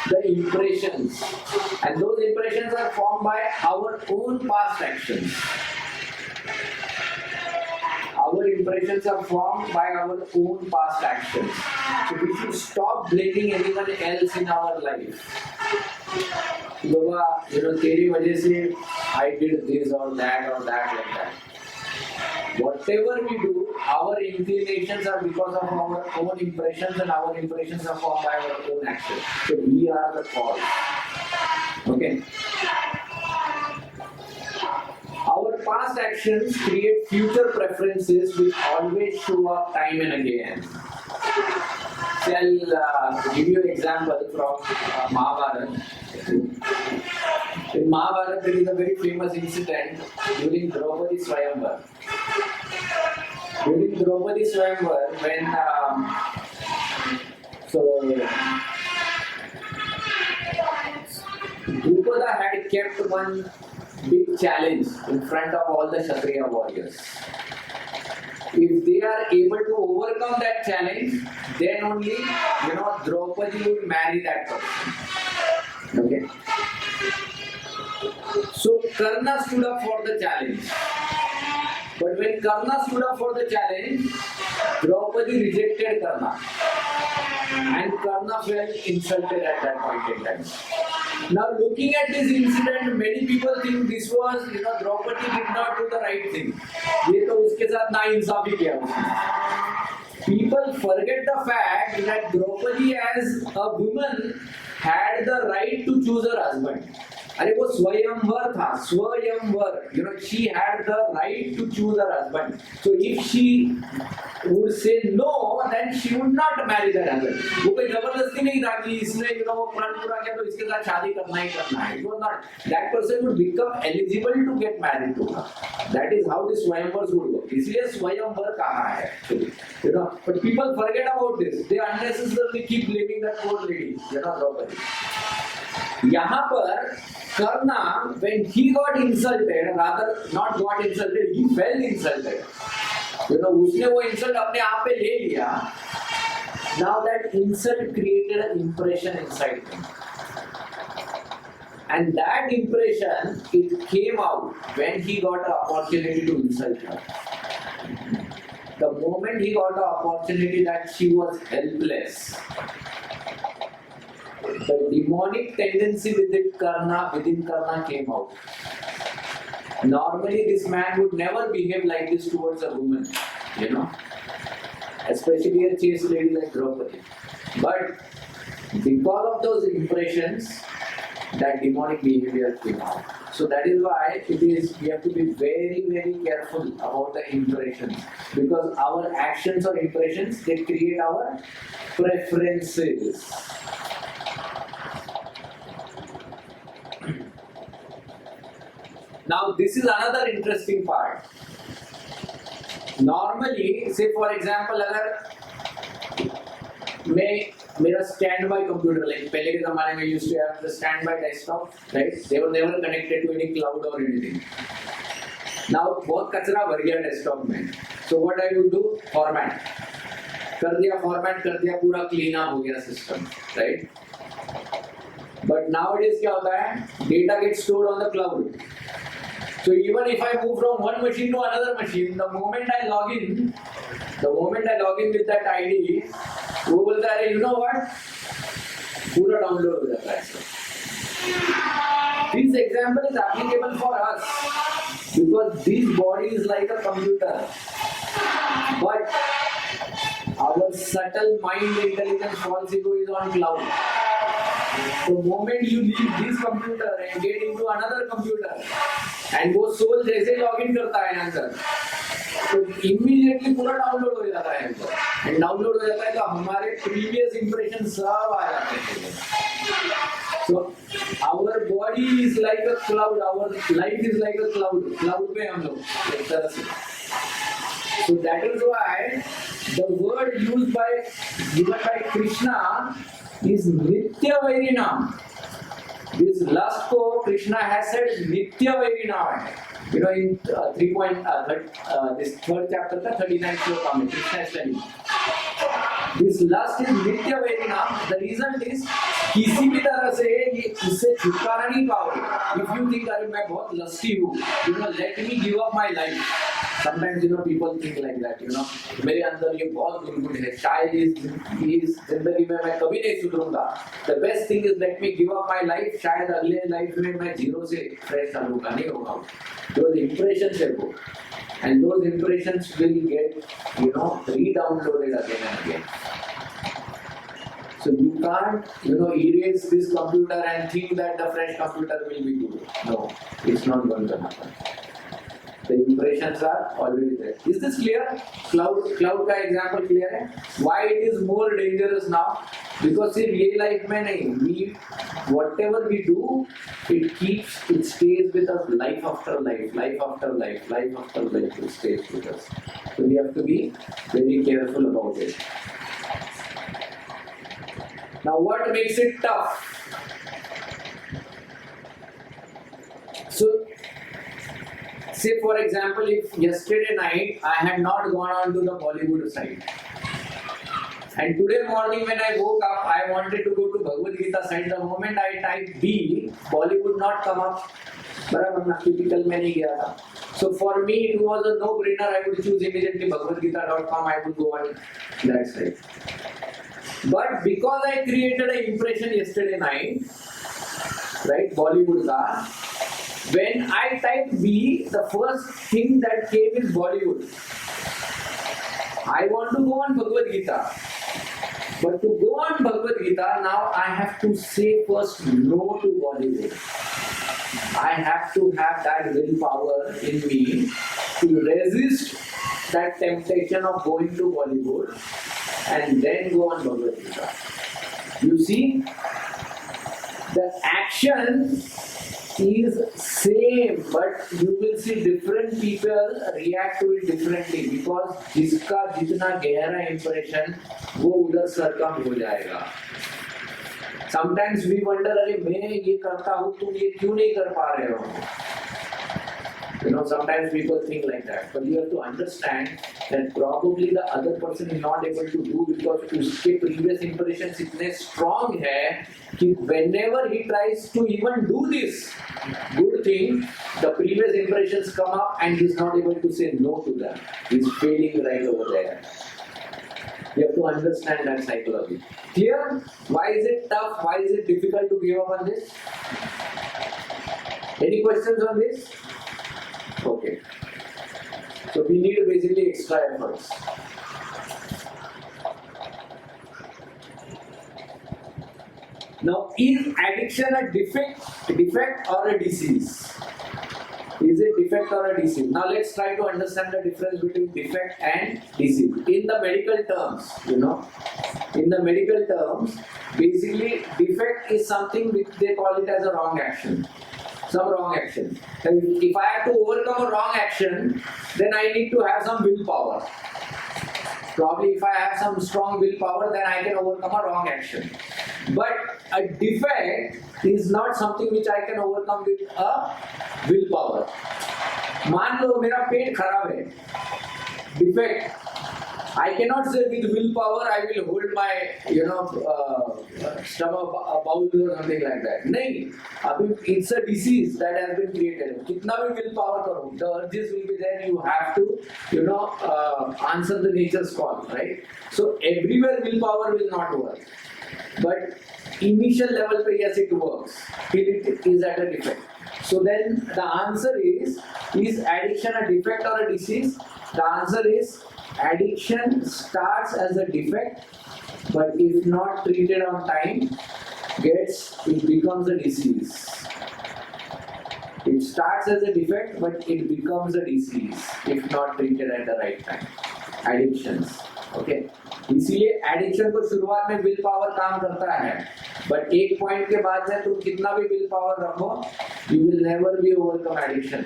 the impressions. And those impressions are formed by our own past actions. Our impressions are formed by our own past actions. So we should stop blaming anyone else in our life. Baba, तेरी वजह से I did this or that like that. Whatever we do, our inclinations are because of our own impressions, and our impressions are formed by our own actions. So we are the cause. Okay. Our past actions create future preferences which always show up time and again. So I'll give you an example from Mahabharata. In Mahabharata, there is a very famous incident during Draupadi Swayamvar. During Draupadi Swayamvar, when Drupada had kept one big challenge in front of all the Kshatriya warriors. If they are able to overcome that challenge, then only Draupadi would marry that person. Okay. So Karna stood up for the challenge. But when Karna stood up for the challenge, Draupadi rejected Karna. And Karna felt insulted at that point in time. Now looking at this incident, many people think this was, Draupadi did not do the right thing. ये तो उसके साथ नाइंसाफी किया उसने. People forget the fact that Draupadi as a woman had the right to choose her husband. अरे वो स्वयंवर था, स्वयंवर. She had the right to choose her husband. So if she would say no, then she would not marry that husband. वो कोई जबरदस्ती नहीं था कि इसने वो प्रण पूरा किया तो इसके साथ शादी करना ही करना है. It was not. That person would become eligible to get married to her. That is how the स्वयंवर would work. इसलिए स्वयंवर कहा है actually. But people forget about this. They unnecessarily keep blaming that poor lady, Draupadi. यहाँ पर Karna, when he got insulted, rather not got insulted, he felt insulted. उसने वो insult अपने आप पे ले लिया. Now that insult created an impression inside him. And that impression, it came out when he got an opportunity to insult her. The moment he got an opportunity that she was helpless, the demonic tendency within Karna came out. Normally, this man would never behave like this towards a woman, especially a chaste lady like Draupadi. But because of those impressions, that demonic behavior came out. So that is why we have to be very, very careful about the impressions, because our actions or impressions, they create our preferences. Now this is another interesting part. Normally, say for example, अगर मेरा standby computer, like पहले के ज़माने में used to have the standby desktop, right? They were never connected to any cloud or anything. Now बहुत कचरा भर गया desktop में. So what I would do? Format कर दिया, पूरा clean up हो गया system, right? But nowadays क्या होता है? Data gets stored on the cloud. So even if I move from one machine to another machine, the moment I log in with that ID, वो बोलता है, you know what? पूरा download हो जाता है. This example is applicable for us because this body is like a computer, but our subtle mind intelligence false ego is on cloud. The moment you leave this computer and get into another computer, and वो soul जैसे login करता है अंदर, तो immediately पूरा download हो जाता है अंदर. एंड डाउनलोड हो जाता है तो हमारे प्रीवियस इंप्रेशन सब आ जाते हैं. So our body is like a cloud, our life is like a cloud. Cloud पे हम लोग एक तरह से. So that is why the word used by given by Krishna is Nitya Vairinam. This lust को Krishna has said Nitya Vairinam. You know in this third chapter का 39th श्लोक में Krishna is telling. This lust is Nitya Vairinam. The reason is किसी भी तरह से ये इससे छुटकारा नहीं पाओगे. If you think अरे मैं बहुत लस्टी हूँ, you know let me give up my life. Sometimes you know people think like that. You know मेरे अंदर ये बहुत गुणगुण है. शायद इस जिंदगी में मैं कभी नहीं सुधरूंगा. The best thing is let me give up my life. शायद अगले लाइफ में मैं जीरो से फ्रेश करूँगा नहीं होगा. Those impressions है वो. And those impressions will get, you know, re-downloaded again and again. So you can't, you know, erase this computer and think that the fresh computer will be good. No, it's not going to happen. The impressions are already there. Is this clear? Cloud का example clear है? Why it is more dangerous now? Because in real life में नहीं, whatever we do, it stays with us life after life, life after life, life after life. It stays with us. So we have to be very careful about it. Now, what makes it tough? So, say for example, if yesterday night I had not gone on to the Bollywood side, and today morning when I woke up, I wanted to go to Bhagwad Gita side. The moment I typed B, Bollywood not come up. बराबर ना typical में नहीं गया था. So for me it was a no-brainer. I would choose immediately bhagwadgita.com. I would go on that side. But because I created an impression yesterday night, right, Bollywood ka, when I typed B, the first thing that came is Bollywood. I want to go on Bhagwad Gita. But to go on Bhagwad Gita, now I have to say first no to Bollywood. I have to have that willpower in me to resist that temptation of going to Bollywood and then go on Bhagwad Gita. You see, the action is same, but you will see different people react to it differently because जिसका जितना गहरा impression वो उधर सरकम हो जाएगा. Sometimes we wonder, अरे मैं ये करता हूँ तुम ये क्यों नहीं कर पा रहे हो? You know, sometimes people think like that, but you have to understand that probably the other person is not able to do because उसके previous impressions इतने strong है कि whenever he tries to even do this good thing, the previous impressions come up and he's not able to say no to them. He's failing right over there. You have to understand that psychology. Clear? Why is it tough? Why is it difficult to give up on this? Any questions on this? Okay. So we need basically extra efforts. Now, is addiction a defect or a disease? Is it defect or a disease? Now let's try to understand the difference between defect and disease. In the medical terms, you know, in the medical terms, basically defect is something which they call it as a wrong action. Some wrong action. And if I have to overcome a wrong action, then I need to have some willpower. Probably if I have some strong willpower, then I can overcome a wrong action. But a defect is not something which I can overcome with a willpower. मान लो मेरा पेट खराब है. Defect. I cannot say with willpower I will hold my, you know, stomach, bowel or something like that. नहीं. अभी it's a disease that has been created. कितना भी willpower करो, the urges will be there. You have to, you know, answer the nature's call, right? So everywhere willpower will not work. But initial level पे yes it works. Till it is at a defect. So then the answer is addiction a defect or a disease? The answer is addiction starts as a defect, but if not treated on time, it becomes a disease. It starts as a defect, but it becomes a disease if not treated at the right time. Addictions. Okay. इसीलिए addiction को शुरुआत में will power काम करता है, but एक point के बाद में तुम कितना भी विल पावर रखो, you will never be overcome addiction.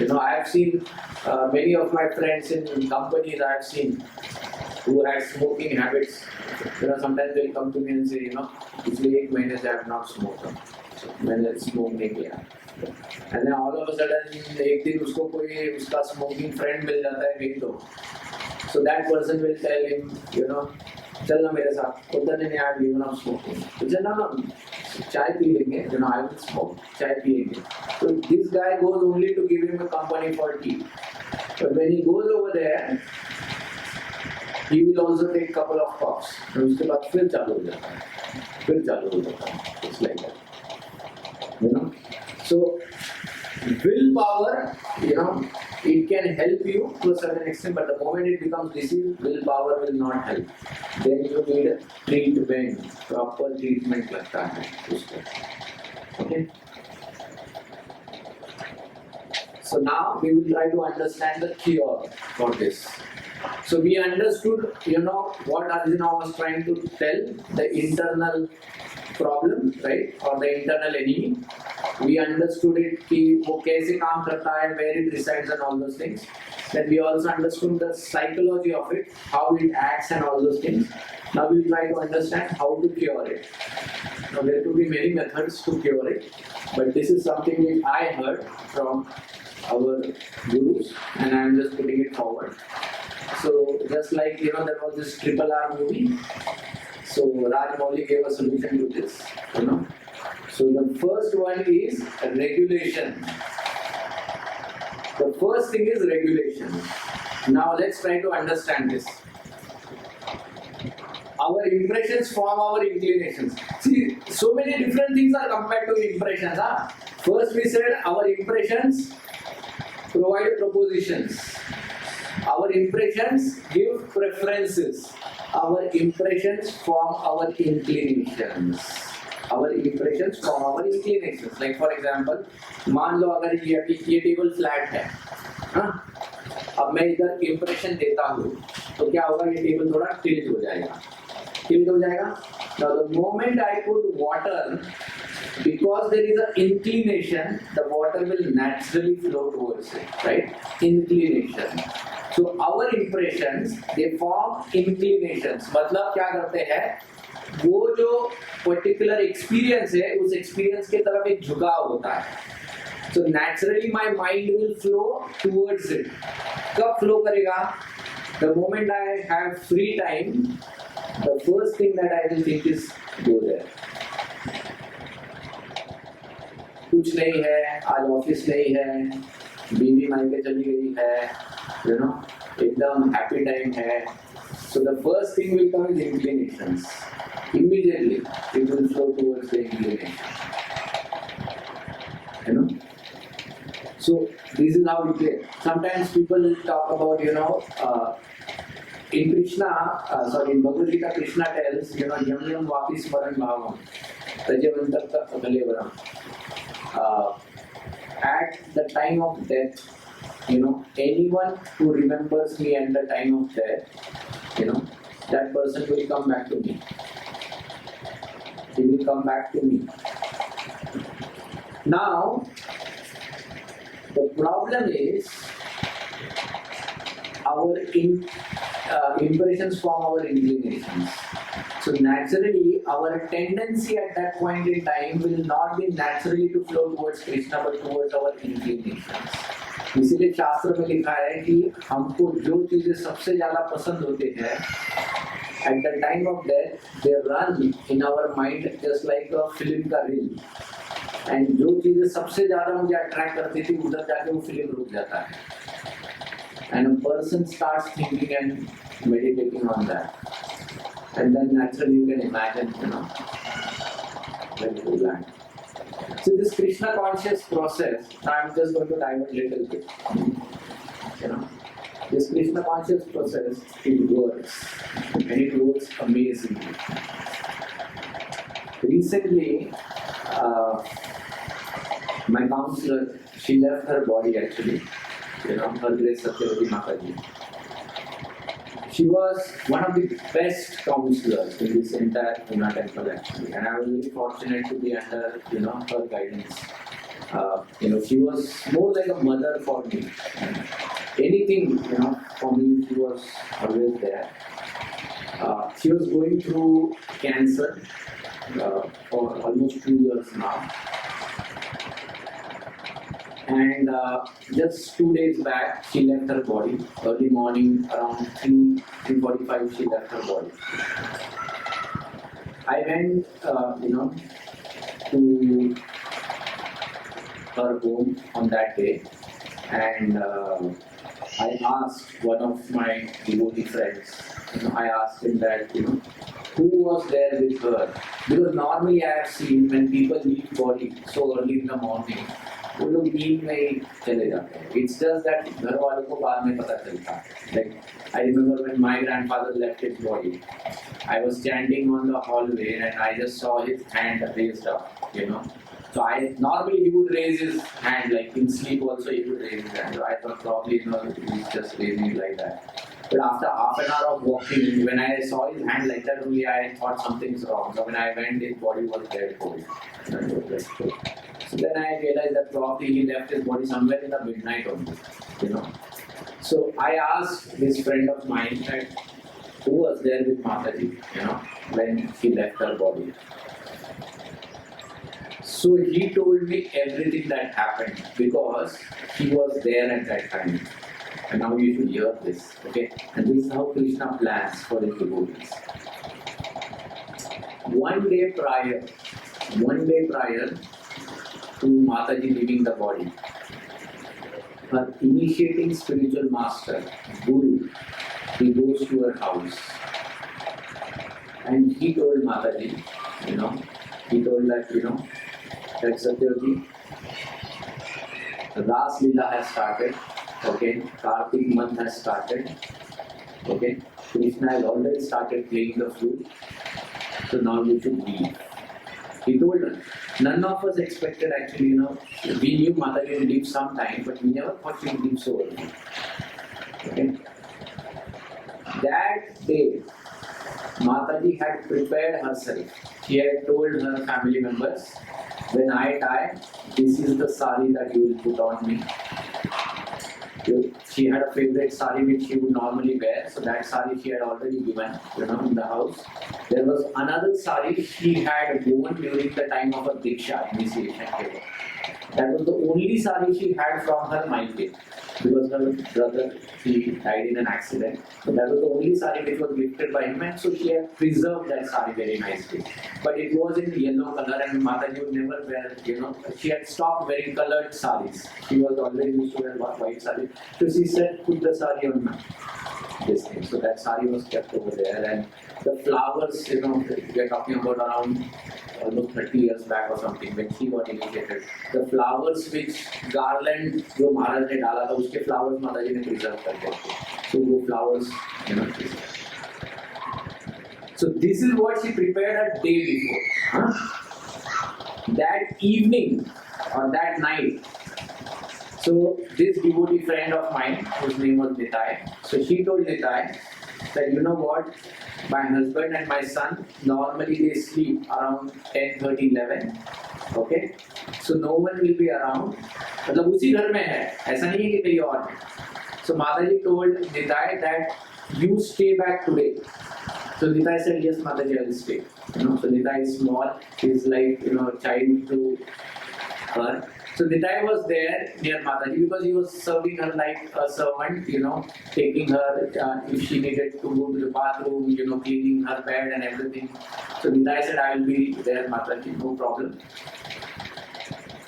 You know, I have seen many of my friends in companies. I have seen who had smoking habits. You know, sometimes they'll come to me and say, you know, पिछले एक महीने से I have not smoked. मैंने smoke नहीं किया. And then all of a sudden एक दिन उसको कोई उसका स्मोकिंग फ्रेंड मिल जाता है कहीं तो. So that person will tell him, you know, चल ना मेरे साथ. उधर नहीं यार, given up smoking. तो चलना ना, चाय पी लेंगे. You know, I will smoke. चाय पिएंगे. So this guy goes only to give him a company for tea. But when he goes over there, he will also take couple of puffs. और उसके बाद फिर चालू हो जाता है. It's like that. You know. So willpower, you know, it can help you to a certain extent, but the moment it becomes disease, willpower will not help. Then you need a treatment, proper treatment लगता है उसको. Okay. So now we will try to understand the cure for this. So we understood, you know, what Arjuna was trying to tell, the internal problem, right, or the internal enemy. We understood it कि वो कैसे काम करता है, where it resides and all those things. Then we also understood the psychology of it, how it acts and all those things. Now we will try to understand how to cure it. Now there could be many methods to cure it, but this is something which I heard from our gurus, and I am just putting it forward. So just like, you know, there was this RRR movie. So Rajamouli gave a solution to this, you know. So the first one is regulation. The first thing is regulation. Now let's try to understand this. Our impressions form our inclinations. See, so many different things are compared to impressions. Huh? First we said our impressions provide propositions. Our impressions give preferences. Our impressions form our inclinations. Our impressions form our inclinations. Like for example, मान लो अगर ये table flat है, हाँ, अब मैं इधर impression देता हूँ, तो क्या होगा, ये टेबल थोड़ा tilt हो जाएगा. Now the moment I put water, because there is an inclination, the water will naturally flow towards it, right? Inclination. So our impressions, they form inclinations. मतलब क्या करते हैं, वो जो पर्टिकुलर एक्सपीरियंस है, उस एक्सपीरियंस के तरफ एक झुकाव होता है. So naturally my mind will flow towards it. कब फ्लो करेगा? The moment I have free time, the first thing that I will think is go there. कुछ नहीं है, आज ऑफिस नहीं है, बीवी मायके चली गई है, you know, एकदम हैप्पी टाइम है. So the first thing will come is inclinations. Immediately it will flow towards the inclination. You know. So this is how we play. Sometimes people talk about, you know, in Krishna, in Bhagwad Gita, Krishna tells, you know, yam yam vapi smaran bhavam, tajavantar kalevaram. At the time of death, you know, anyone who remembers me at the time of death, you know, that person will come back to me. He will come back to me. Now, the problem is our impressions form our inclinations. So naturally, our tendency at that point in time will not be naturally to flow towards Krishna, but towards our inclinations. इसीलिए शास्त्र में लिखा है कि हमको जो चीजें सबसे ज्यादा पसंद होते हैं, at the time of death, they run in our mind just like a film का reel. And जो चीजें सबसे ज्यादा मुझे अट्रैक्ट करती थी, उधर जाके वो फिल्म रुक जाता है. And a person starts thinking and meditating on that. And then naturally you can imagine, you know, when you land. So this Krishna conscious process, I'm just going to dive a little bit. You know, this Krishna conscious process, it works. And it works amazingly. Recently, my counselor, she left her body actually. You know, her Grace Satyavati Mataji. She was one of the best counselors in this entire Pune temple actually, and I was really fortunate to be under her guidance. She was more like a mother for me. Anything for me, she was always there. She was going through cancer for almost 2 years now. And just 2 days back, she left her body. Early morning, around 3:45, she left her body. I went, to her home on that day, and I asked one of my devotee friends. I asked him that, who was there with her? Because normally I have seen when people leave body so early in the morning, वो लोग नींद में ही चले जाते हैं. It's just that घर वालों को बाद में पता चलता है. Like I remember when my grandfather left his body, I was standing on the hallway and I just saw his hand raised up. So I normally he would raise his hand, like in sleep also he would raise his hand. So I thought probably he's just raising it like that. But after half an hour of walking, when I saw his hand like that only, I thought something's wrong. So when I went, his body was dead cold. So then I realized that probably he left his body somewhere in the midnight only. So I asked this friend of mine that who was there with Mataji, when she left her body. So he told me everything that happened because he was there at that time. And now you should hear this, okay? And this is how Krishna plans for his devotees. One day prior to Mataji leaving the body, her initiating spiritual master, Guru, he goes to her house. And he told Mataji, he told that, that Satyavati, the Ras Leela has started, okay? Kartik month has started, okay? Krishna has already started playing the flute, so now you should leave. He told her. None of us expected actually, we knew Mataji would leave sometime, but we never thought she would leave so early. Okay? That day, Mataji had prepared herself. She had told her family members, when I die, this is the sari that you will put on me. She had a favorite sari which she would normally wear, so that sari she had already given, in the house. There was another sari she had worn during the time of her Diksha initiation. That was the only sari she had from her Maike, because her brother, he died in an accident. So that was the only sari which was gifted by him, and so she had preserved that sari very nicely. But it was in yellow color, and Mataji would never wear, she had stopped wearing colored saris. She was already used to wear white sari. So she said, put the sari on this thing. So that sari was kept over there, and the flowers, we are talking about around almost 30 years back or something when she got initiated. The flowers which garland जो महाराज ने डाला था उसके flowers माताजी ने preserve करके रखे. So वो flowers, So this is what she prepared a day before. That evening or that night. So this devotee friend of mine, whose name was Nitai, so she told Nitai that what, my husband and my son, normally they sleep around 10:30, 11. Okay? So no one will be around. मतलब उसी घर में है, ऐसा नहीं है कि कहीं और है. So Mataji told Nitai that you stay back today. So Nitai said, yes Mataji, I will stay. So Nitai is small, he is like child to her. So Nitai was there near Mataji because he was serving her like a servant, taking her if she needed to go to the bathroom, cleaning her bed and everything. So Nitai said, I will be there, Mataji, no problem.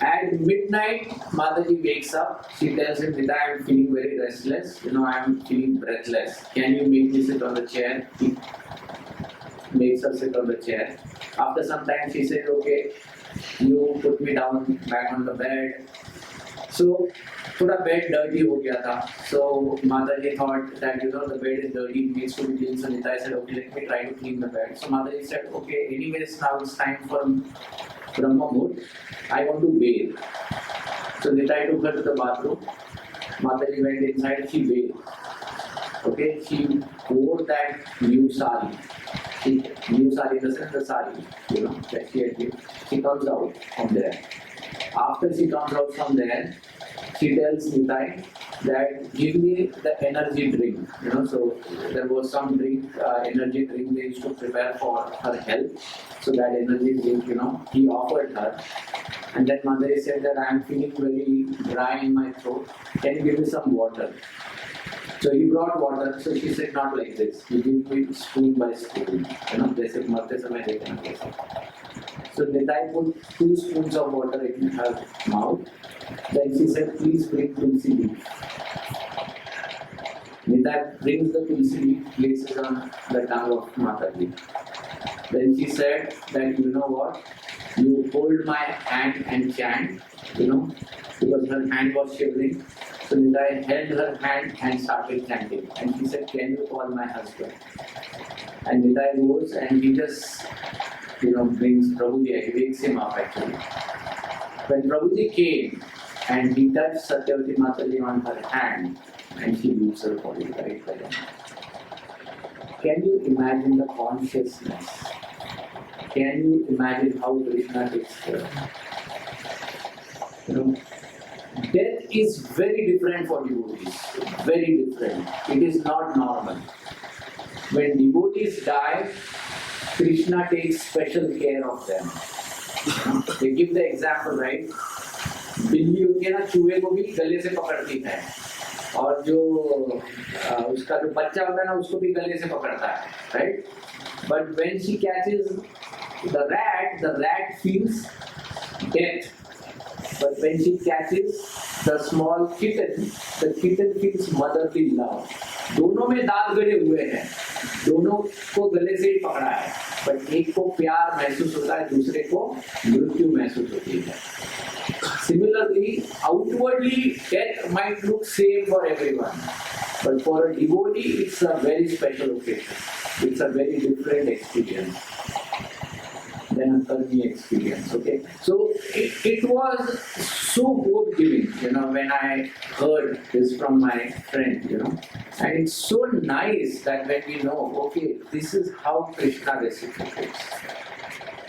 At midnight, Mataji wakes up. She tells him, Nitai, I am feeling very restless. I am feeling breathless. Can you make me sit on the chair? He makes her sit on the chair. After some time, she said, okay, you put me down back on the bed. So, थोड़ा bed dirty हो गया था. So Mataji thought that the bed is dirty, it needs to be cleaned. So Nitai said, okay, let me try to clean the bed. So Mataji said, okay, anyways now it's time for Brahma Muhurt. I want to bathe. So Nitai took her to the bathroom. Mataji went inside. She bathed. Okay, she wore that new sari. New sari, the sari, that she had given. She comes out from there. After she comes out from there, she tells Nitai that give me the energy drink. So there was some drink, energy drink they used to prepare for her health. So that energy drink, he offered her. And then Madhuri said that I am feeling very dry in my throat. Can you give me some water? So he brought water. So she said, not like this. You give me spoon by spoon. जैसे मरते समय देते हैं वैसे. So Nitai put 2 spoons of water in her mouth. Then she said, please bring tulsi leaf. Nitai brings the tulsi leaf, places on the tongue of Mataji. Then she said that, you know what? You hold my hand and chant, because her hand was shivering. So Nitai held her hand and started chanting. And she said, can you call my husband? And Nitai goes and he just, brings Prabhuji, he wakes him up actually. When Prabhuji came and he touched Satyavati Mataji on her hand and she leaves her body right there. Can you imagine the consciousness? Can you imagine how Krishna takes care? Death is very different for devotees. Very different. It is not normal. When devotees die, Krishna takes special care of them. They give the example, right? बिल्ली होती है ना, चूहे को भी गले से पकड़ती है, और जो उसका जो बच्चा होता है ना, उसको भी गले से पकड़ता है, right? But when she catches the rat feels death. But when she catches the small kitten, the kitten feels motherly love. दोनों में दाग गड़े हुए हैं, दोनों को गले से ही पकड़ा है, but एक को प्यार महसूस होता है, दूसरे को मृत्यु महसूस होती है. Similarly, outwardly, death might look same for everyone, but for a devotee, it's a very special occasion. It's a very different experience than a karmi experience. Okay, so it was so hope giving, when I heard this from my friend, and it's so nice that when we know, okay, this is how Krishna reciprocates.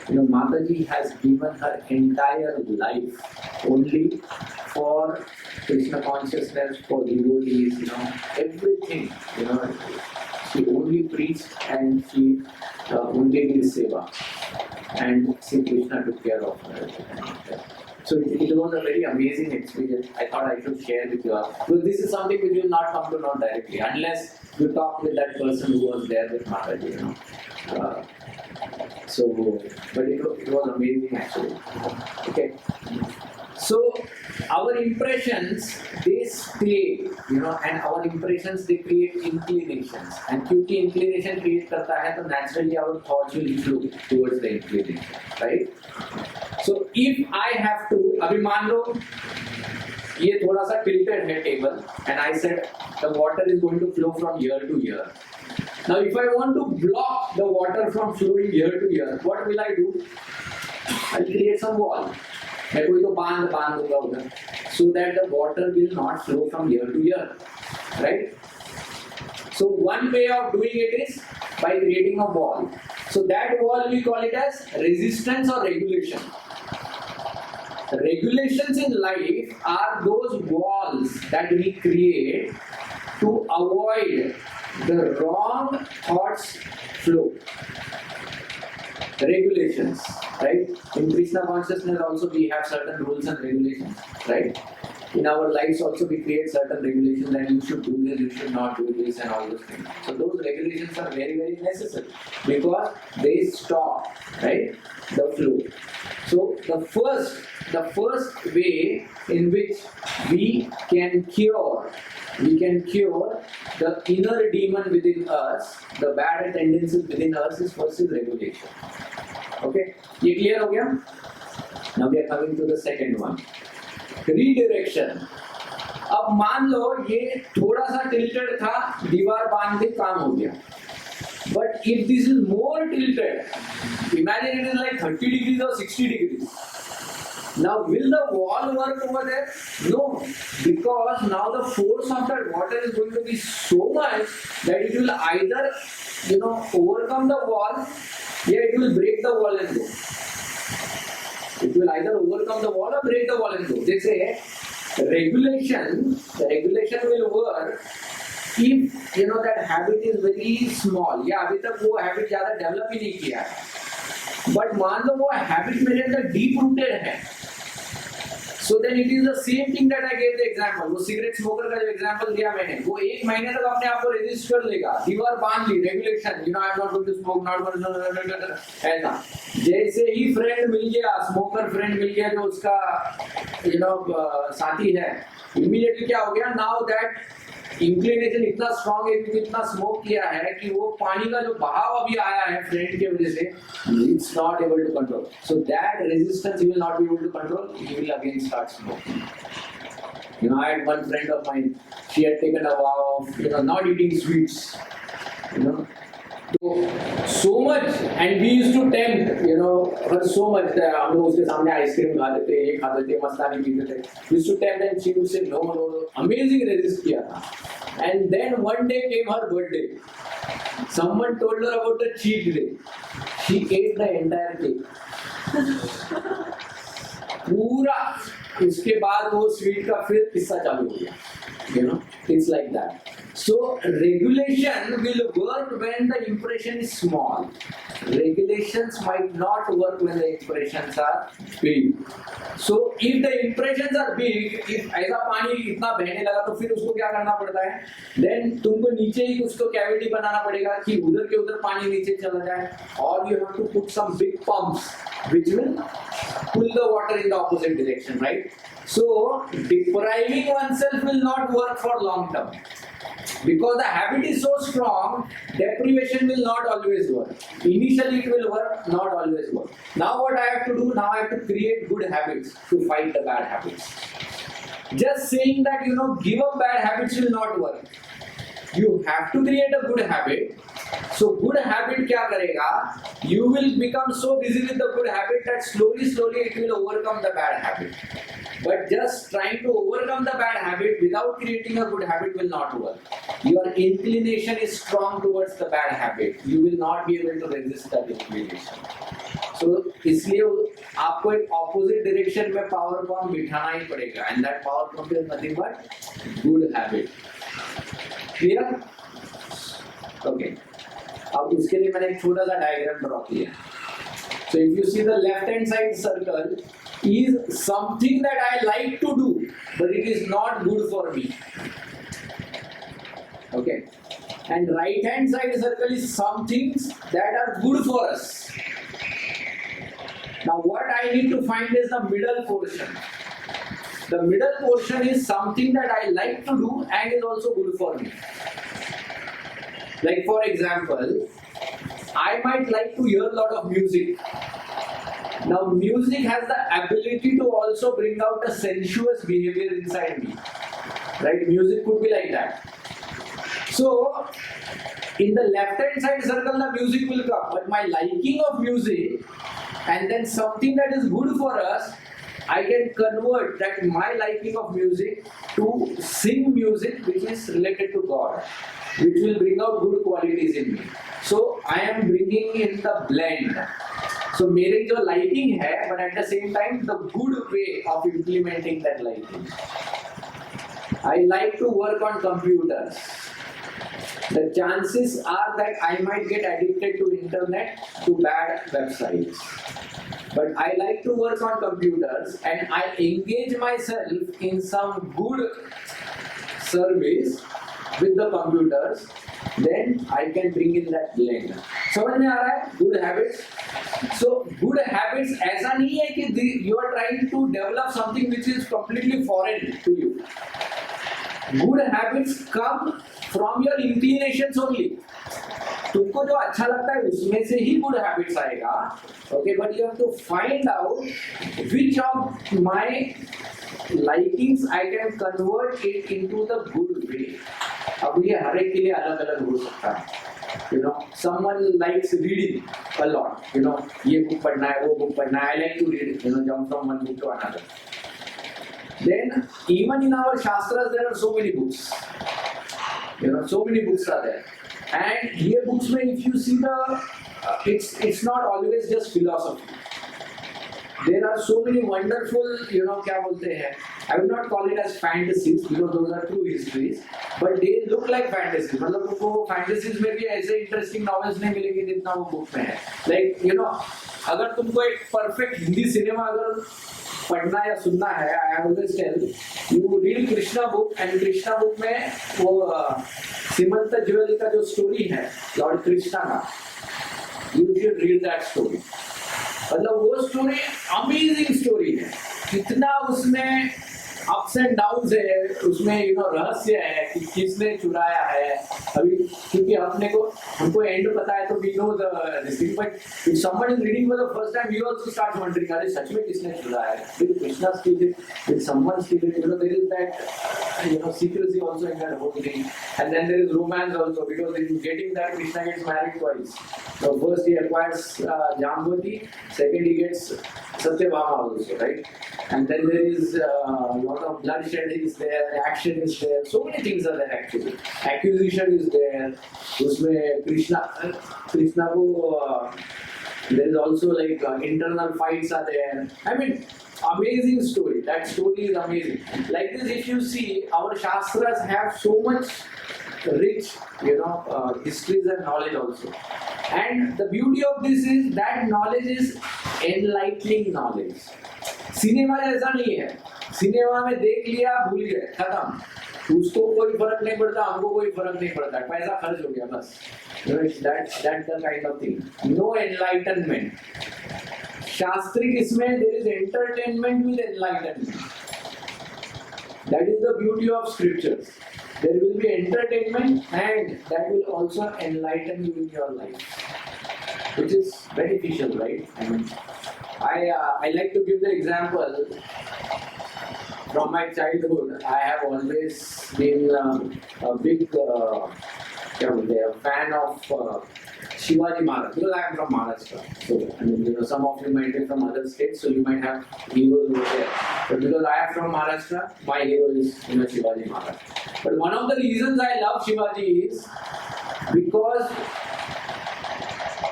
Mataji has given her entire life only for Krishna consciousness, for devotees, everything, she only preached and she only did seva, and Sri Krishna took care of her. So it was a very amazing experience. I thought I should share with you all. Because this is something which you will not come to know directly unless you talk with that person who was there with Mataji, but it was amazing actually. Okay. So our impressions, they stay, and our impressions, they create inclinations. And क्योंकि inclination create करता है, तो naturally our thoughts will flow towards the inclination, right? So if I have to, अभी मान लो ये थोड़ा सा tilted है table, and I said the water is going to flow from here to here. Now if I want to block the water from flowing here to here, what will I do? I'll create some wall. मैं कोई तो बांध दूंगा उधर, so that the water will not flow from here to here, right? So one way of doing it is by creating a wall. So that wall we call it as resistance or regulation. Regulations in life are those walls that we create to avoid the wrong thoughts flow. Regulations, right? In Krishna consciousness also we have certain rules and regulations, right? In our lives also we create certain regulations that you should do this, you should not do this, and all those things. So those regulations are very, very necessary because they stop, right, the flow. So the first way in which we can cure the inner demon within us, the bad tendencies within us, is first is regulation. Okay, ये clear हो गया? Now we are coming to the second one. Redirection. अब मान लो ये थोड़ा सा tilted था, दीवार बांध के काम हो गया. But if this is more tilted, imagine it is like 30 degrees or 60 degrees. Now, will the wall work over there? No, because now the force of that water is going to be so much that it will either, overcome the wall, it will break the wall and go. It will either overcome the wall or break the wall and go. They say the regulation will work if that habit is very small. या अभी तक वो habit ज़्यादा develop ही नहीं किया है, but मान लो वो habit मेरे अंदर deep rooted है. So then it is the same thing that I gave the example. वो cigarette smoker का जो example दिया मैंने, वो 1 महीने तक अपने आप को resist कर लेगा. दीवार बांध ली, regulation, I am not going to smoke, not going to ऐसा. जैसे ही friend मिल गया, smoker friend मिल गया जो उसका साथी है, immediately क्या हो गया? Now that इंक्लिनेशन इतना स्ट्रॉन्ग है क्योंकि इतना स्मोक किया है कि वो पानी का जो बहाव अभी आया है फ्रेंड की वजह से, it's not able to control. So that resistance he will not be able to control. He will again start smoking. I had one friend of mine, she had taken a vow of not eating sweets, so much, and we used to tempt her so much that हम लोग उसके सामने ice cream खा लेते, ये खा लेते, मस्तानी पीते थे. We used to tempt and she would say no. Amazing resist किया था. And then one day came her birthday. Someone told her about the cheat day. She ate the entire cake. पूरा. उसके बाद वो स्वीट का फिर किस्सा चालू हो गया. It's like that. So regulation will work when the impression is small. Regulations might not work when the impressions are big. So if the impressions are big, if ऐसा पानी इतना बहने लगा तो फिर उसको क्या करना पड़ता है? Then तुमको नीचे ही कुछ तो कैविटी बनाना पड़ेगा कि उधर के उधर पानी नीचे चला जाए. Or you have to put some big pumps which will pull the water in the opposite direction, right? So depriving oneself will not work for long term. Because the habit is so strong, deprivation will not always work. Initially it will work, not always work. Now what I have to do? Now I have to create good habits to fight the bad habits. Just saying that give up bad habits will not work. You have to create a good habit. So good habit क्या करेगा? You will become so busy with the good habit that slowly it will overcome the bad habit. But just trying to overcome the bad habit without creating a good habit will not work. Your inclination is strong towards the bad habit. You will not be able to resist that inclination. So इसलिए आपको एक opposite direction में power pump बिठाना ही पड़ेगा. And that power pump is nothing but good habit. Clear? Okay. अब उसके लिए मैंने एक छोटा सा डायग्राम ड्रॉ किया. So if you see the left hand side circle is something that I like to do, but it is not good for me. Okay. And right hand side circle is some things that are good for us. Now what I need to find is the middle portion. The middle portion is something that I like to do and is also good for me. Like for example, I might like to hear a lot of music. Now music has the ability to also bring out a sensuous behavior inside me. Right? Music could be like that. So in the left hand side circle the music will come, but my liking of music and then something that is good for us, I can convert that my liking of music to sing music which is related to God, which will bring out good qualities in me. So I am bringing in the blend. So मेरी जो liking है, but at the same time the good way of implementing that liking. I like to work on computers. The chances are that I might get addicted to internet, to bad websites. But I like to work on computers and I engage myself in some good service with the computers, then I can bring in that blend. समझ में आ रहा है? Good habits. So good habits ऐसा नहीं है कि you are trying to develop something which is completely foreign to you. Good habits come from your inclinations only. तुमको जो अच्छा लगता है उसमें से ही good habits आएगा. Okay, but you have to find out which of my likings I can convert it into the good way. अब ये हर एक के लिए अलग अलग हो सकता है. Someone likes reading a lot. ये book पढ़ना है, वो book पढ़ना है. I like to read. Jump from one book to another. Then even in our shastras there are so many books. So many books are there. And here books में if you see it's not always just philosophy. There are so many wonderful, क्या बोलते हैं, I would not call it as fantasies because those are true histories, but they look like fantasies. मतलब तुमको fantasies में भी ऐसे interesting novels नहीं मिलेंगे जितना वो book में है. Like अगर तुमको एक perfect हिंदी सिनेमा अगर पढ़ना या सुनना है, I always tell you read Krishna book and Krishna book में वो सीमंत ज्वेल का जो story है Lord Krishna का, you should read that story. मतलब वो स्टोरी अमेजिंग स्टोरी है. कितना उसमें अप्स एंड डाउन्स है, उसमें रहस्य है कि किसने चुराया है. अभी क्योंकि हमको एंड पता है तो we know this thing, but if someone is reading for the first time you also start wondering अरे सच में किसने चुराया है. With Krishna steal it, with someone steal it, there is that secrecy also in that whole thing. And then there is romance also because in getting that Krishna gets married twice. So first he acquires Jambavati, second he gets Satyabhama also, right? And then there is a lot of bloodshed is there, action is there, so many things are there actually. Accusation is there. उसमें Krishna को there is also like internal fights are there. I mean, amazing story. That story is amazing. Like this, if you see, our shastras have so much rich, histories and knowledge also. And the beauty of this is that knowledge is enlightening knowledge. Cinema जैसा नहीं है. Cinema में देख लिया, भूल गए, खत्म. उसको कोई फर्क नहीं पड़ता, हमको कोई फर्क नहीं पड़ता, पैसा खर्च हो गया बस. That's the kind of thing. No enlightenment. शास्त्रिक इसमें there is entertainment with enlightenment. That is the beauty of scriptures. There will be entertainment and that will also enlighten you in your life, which is beneficial, right? I mean, I like to give the example from my childhood. I have always been a big fan of Shivaji Maharaj because I am from Maharashtra. So I mean, some of you might be from other states, so you might have heroes over there. But because I am from Maharashtra, my hero is Shivaji Maharaj. But one of the reasons I love Shivaji is because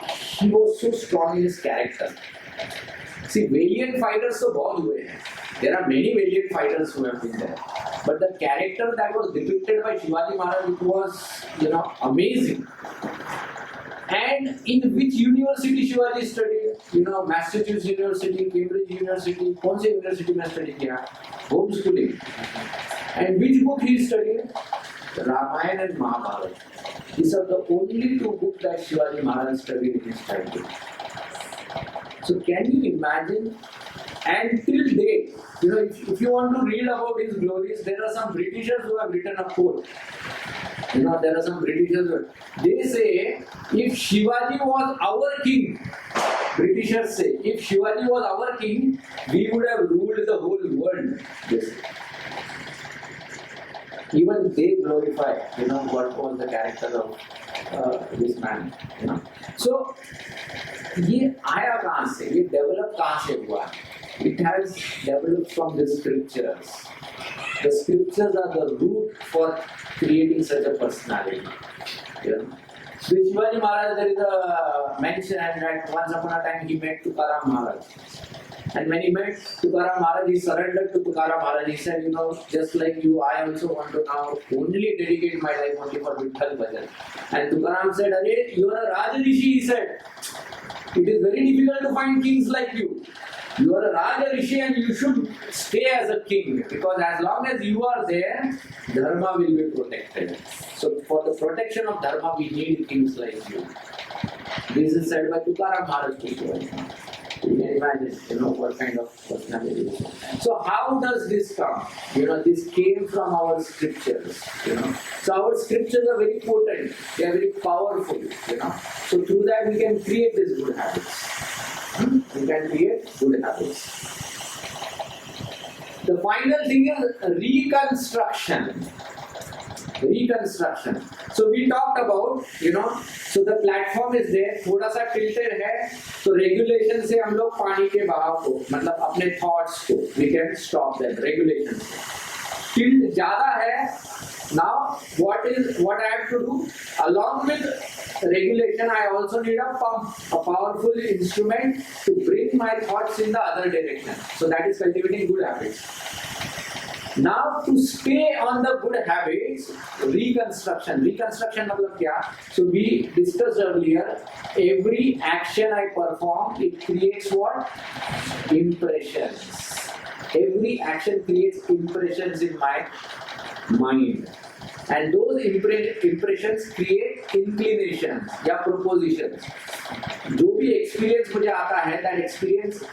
he was so strong in his character. See, valiant fighters so बहुत हुए हैं. There are many valiant fighters who have been there. But the character that was depicted by Shivaji Maharaj, it was, amazing. And in which university Shivaji studied? Massachusetts University, Cambridge University. कौन से university में study किया? Homeschooling. And which book he studied? Ramayana and Mahabharata. These are the only two books that Shivaji Maharaj studied in his childhood. So can you imagine? And till date, if you want to read about his glories, there are some Britishers who have written a quote. There are some Britishers who they say, if Shivaji was our king, Britishers say, if Shivaji was our king, we would have ruled the whole world. Even they glorify, what was the character of this man. So, ये आया कहाँ से? ये develop कहाँ से हुआ? It has developed from the scriptures. The scriptures are the root for creating such a personality. So Shivaji Maharaj, there is a mention that once upon a time he met Tukaram Maharaj. And when he met Tukaram Maharaj, he surrendered to Tukaram Maharaj. He said, just like you, I also want to now only dedicate my life only for Vitthal Bhajan. And Tukaram said, Arey, you are a Raj Rishi, he said. It is very difficult to find kings like you. You are a Raja Rishi and you should stay as a king because as long as you are there, Dharma will be protected. So for the protection of Dharma, we need kings like you. This is said by Tukaram Maharaj to Shivaji. You can imagine, what kind of personality it is. So how does this come? This came from our scriptures. So our scriptures are very potent. They are very powerful. So through that we can create these good habits. We can create good habits. The final thing is reconstruction. reconstruction. So we talked about, so the platform is there, थोड़ा सा tilted है, तो regulation से हम लोग पानी के बहाव को, मतलब अपने thoughts को, we can stop them, regulation से. Tilt ज़्यादा है, now what I have to do? Along with regulation, I also need a pump, a powerful instrument to bring my thoughts in the other direction. So that is cultivating good habits. Now to stay on the good habits, reconstruction मतलब क्या? So we discussed earlier, every action I perform, it creates what? Impressions. Every action creates impressions in my mind. And those impressions create inclinations या propositions. जो भी experience मुझे आता है, that experience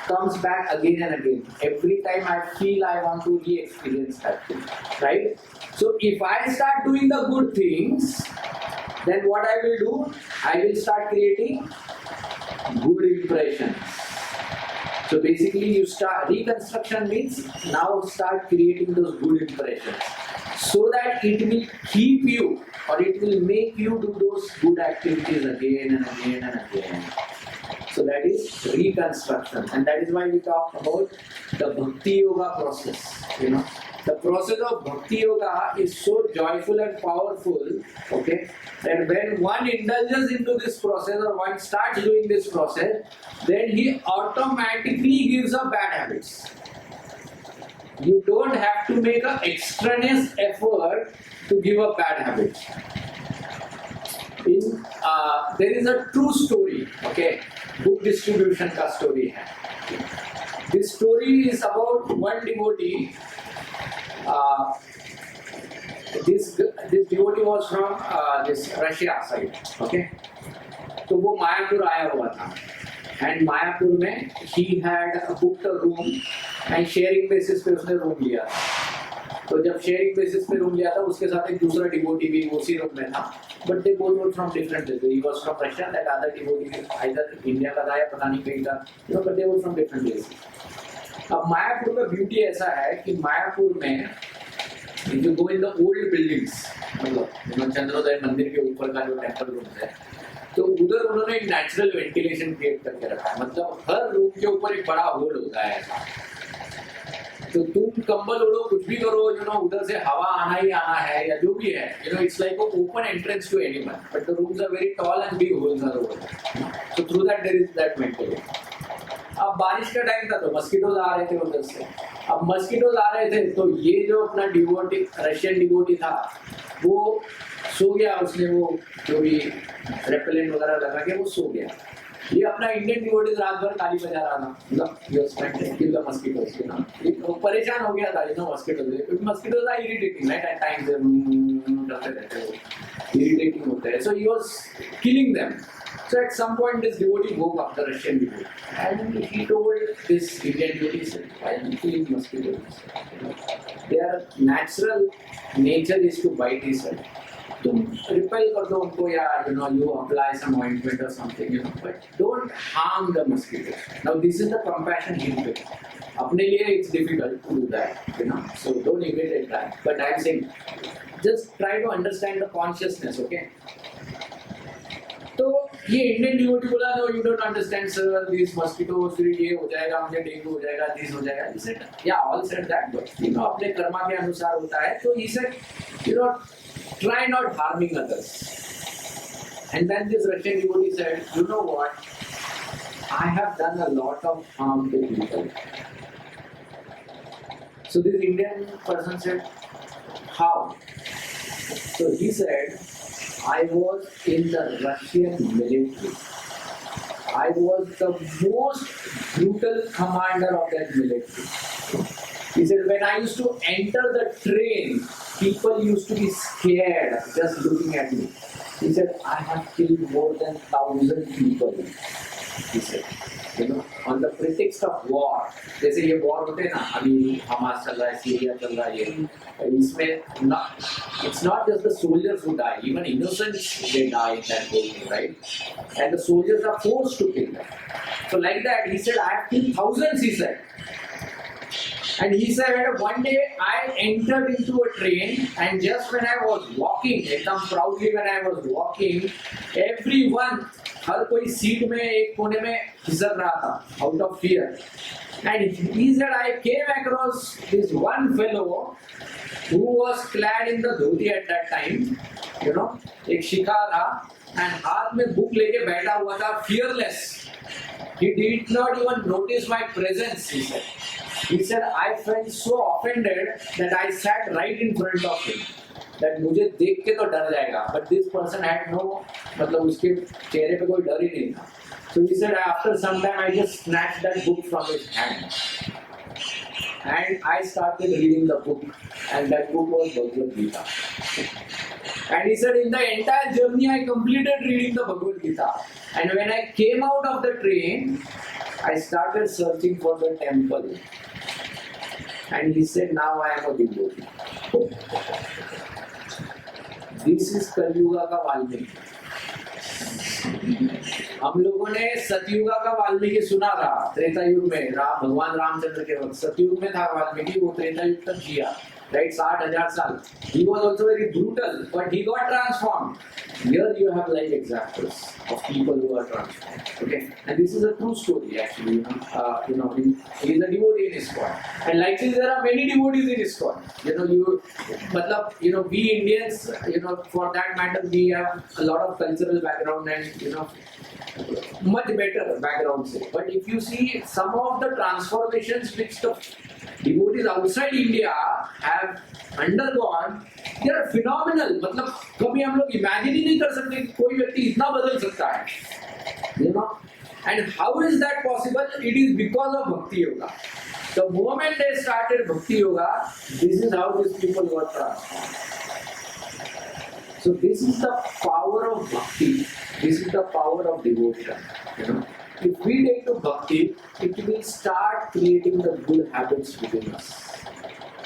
comes back again and again. Every time I feel I want to re-experience that thing, right? So if I start doing the good things, then what I will do? I will start creating good impressions. So basically you start, reconstruction means now start creating those good impressions, so that it will keep you, or it will make you do those good activities again and again and again. So that is reconstruction, and that is why we talk about the Bhakti Yoga process. The process of Bhakti Yoga is so joyful and powerful, okay, that when one indulges into this process or one starts doing this process, then he automatically gives up bad habits. You don't have to make an extraneous effort to give up bad habits. There is a true story, okay, book distribution ka story hai. This story is about one devotee. This devotee was from this Russia side, okay. तो वो मायापुर आया हुआ था, and Mayapur में he had booked a room and sharing basis पे उसने room लिया. तो जब शेयरिंग बेसिस पे रूम लिया था, उसके साथ एक दूसरा डिवोटी भी उसी रूम में था, but they both were from different places. He was from Russia, that other devotee either India का था या पता नहीं कहीं था, but they were from different places. अब मायापुर का ब्यूटी ऐसा है कि मायापुर में if you go in the old buildings, मतलब चंद्रोदय मंदिर के ऊपर का जो टेंपल रूम है, तो उधर उन्होंने एक नेचुरल वेंटिलेशन क्रिएट करके रखा है. मतलब हर रूम के ऊपर एक बड़ा होल होता है ऐसा. तो तुम कंबल ओढ़ो, कुछ भी करो, उधर से हवा आना ही आना है या जो भी है, it's like open entrance to anyone, but the rooms are very tall and big holes are over, so through that there is that ventilation. अब बारिश का टाइम था तो मस्कीटोज आ रहे थे उधर से. अब मस्कीटोज आ रहे थे तो ये जो अपना डिवोटी, रशियन डिवोटी था, वो सो गया. उसने वो जो भी रेपेलेंट वगैरह लगा के वो सो गया. ये अपना इंडियन डिवोटी रात भर ताली बजा रहा था, मतलब मस्कीटोज, वो परेशान हो गया था mosquitoes. Mosquitoes are irritating, right, at times डरते रहते हो, इरिटेटिंग होते हैं. So he was killing them. So at some point this devotee woke up, the Russian devotee, and he told this Indian devotee, why are you killing mosquitoes? Their natural nature is to bite, he said. तुम repel कर दो उनको, या you apply some ointment or something, but don't harm the mosquitoes. Now this is the compassion he took. अपने लिए it's difficult to do that, so don't imitate that. But I'm saying, just try to understand the consciousness, okay? तो ये Indian devotee बोला, no you don't understand sir, this mosquito, फिर ये हो जाएगा, मुझे डेंगू हो जाएगा, दिस हो जाएगा. ही सेड, या ऑल सेड दैट, बट अपने कर्मा के अनुसार होता है. तो he said, try not harming others. And then this Russian devotee said, you know what, I have done a lot of harm to people. So this Indian person said, how? So he said, I was in the Russian military. I was the most brutal commander of that military. He said, when I used to enter the train, people used to be scared just looking at me. He said, I have killed more than 1,000 people. He said, on the pretext of war. जैसे ये war होते हैं ना, अभी Hamas चल रहा है, Syria चल रहा है, इसमें it's not just the soldiers who die, even innocents they die in that whole thing, right? And the soldiers are forced to kill them. So like that, he said, I have killed thousands, he said. And he said, one day I entered into a train, and just when I was walking, एकदम proudly when I was walking, everyone, हर कोई seat में एक कोने में खिसक रहा था out of fear. And he said, I came across this one fellow who was clad in the dhoti at that time, you know, एक शिखा था, and हाथ में बुक लेके बैठा हुआ था, fearless. He did not even notice my presence, he said. He said, I felt so offended that I sat right in front of him. That मुझे देख के तो डर जाएगा, but this person had no, मतलब उसके चेहरे पे कोई डर ही नहीं था. So he said, after some time I just snatched that book from his hand. And I started reading the book, and that book was Bhagwad Gita. And he said, in the entire journey I completed reading the Bhagwad Gita. And when I came out of the train, I started searching for the temple. And he said, now I am a devotee. This is Kalyuga का वाल्मीकि. हम लोगों ने सतयुगा का वाल्मीकि सुना था, त्रेता युग में भगवान रामचंद्र के वक्त. सतयुग में था वाल्मीकि, वो त्रेता युग तक जिया, right? 60,000 साल. He was also very brutal, but he got transformed. Here you have like examples of people who are transformed. Okay, and this is a true story actually. He is a devotee in ISKCON, and like this there are many devotees in ISKCON. We Indians, for that matter, we have a lot of cultural background and much better background. But if you see some of the transformations which the devotees outside India have undergone, they are phenomenal. मतलब कभी हम लोग imagine ही नहीं कर सकते कि कोई व्यक्ति इतना बदल सकता है. And how is that possible? It is because of Bhakti Yoga. The moment they started Bhakti Yoga, this is how these people got transformed. So this is the power of Bhakti. This is the power of devotion. If we take to Bhakti, it will start creating the good habits within us.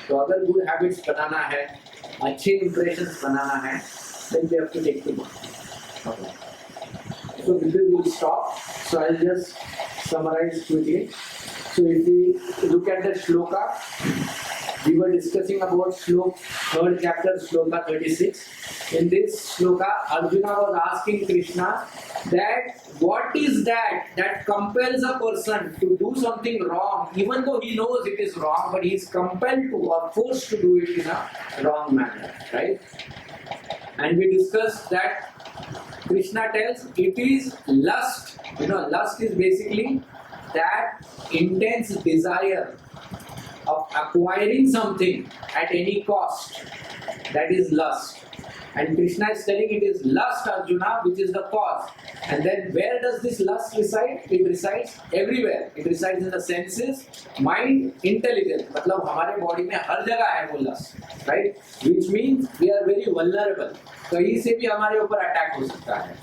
So अगर good habits बनाना है, अच्छे impressions बनाना है, then we have to take to Bhakti. Okay. So with this we will stop. So I'll just summarize quickly. So if we look at the shloka, we were discussing about shloka, 3rd chapter, shloka 36. In this shloka, Arjuna was asking Krishna that what is that compels a person to do something wrong, even though he knows it is wrong, but he is compelled to or forced to do it in a wrong manner, right? And we discussed that Krishna tells it is lust. Lust is basically that intense desire of acquiring something at any cost. That is lust. And Krishna is telling it is lust, Arjuna, which is the cause. And then where does this lust reside? It resides everywhere. It resides in the senses, mind, intelligence. मतलब हमारे body में हर जगह है वो lust, right? Which means we are very vulnerable. कहीं से भी हमारे ऊपर attack हो सकता है.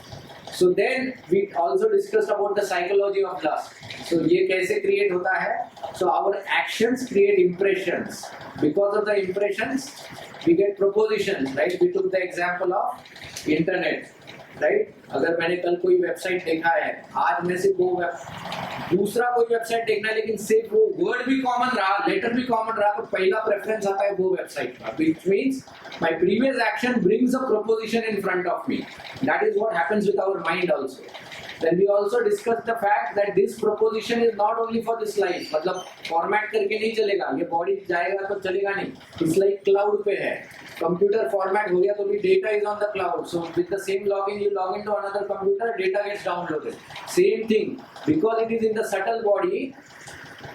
So then we also discussed about the psychology of lust. So ये कैसे create होता है? So our actions create impressions. Because of the impressions, we get propositions, right? We took the example of internet, right? अगर मैंने कल कोई website देखा है, आज में से दूसरा कोई वेबसाइट देखना है, लेकिन सिर्फ वो वर्ड भी कॉमन रहा, लेटर भी कॉमन रहा, तो पहला प्रेफरेंस आता है वो वेबसाइट का. Which means my previous action brings a proposition in front of me. That is what happens with our mind also. Then we also discussed the fact that this proposition is not only for this life. मतलब format करके नहीं चलेगा, ये body जाएगा तो चलेगा नहीं. It's like cloud पे है. Computer format हो गया तो भी data is on the cloud. So with the same login, you log into another computer, data gets downloaded. Same thing, because it is in the subtle body.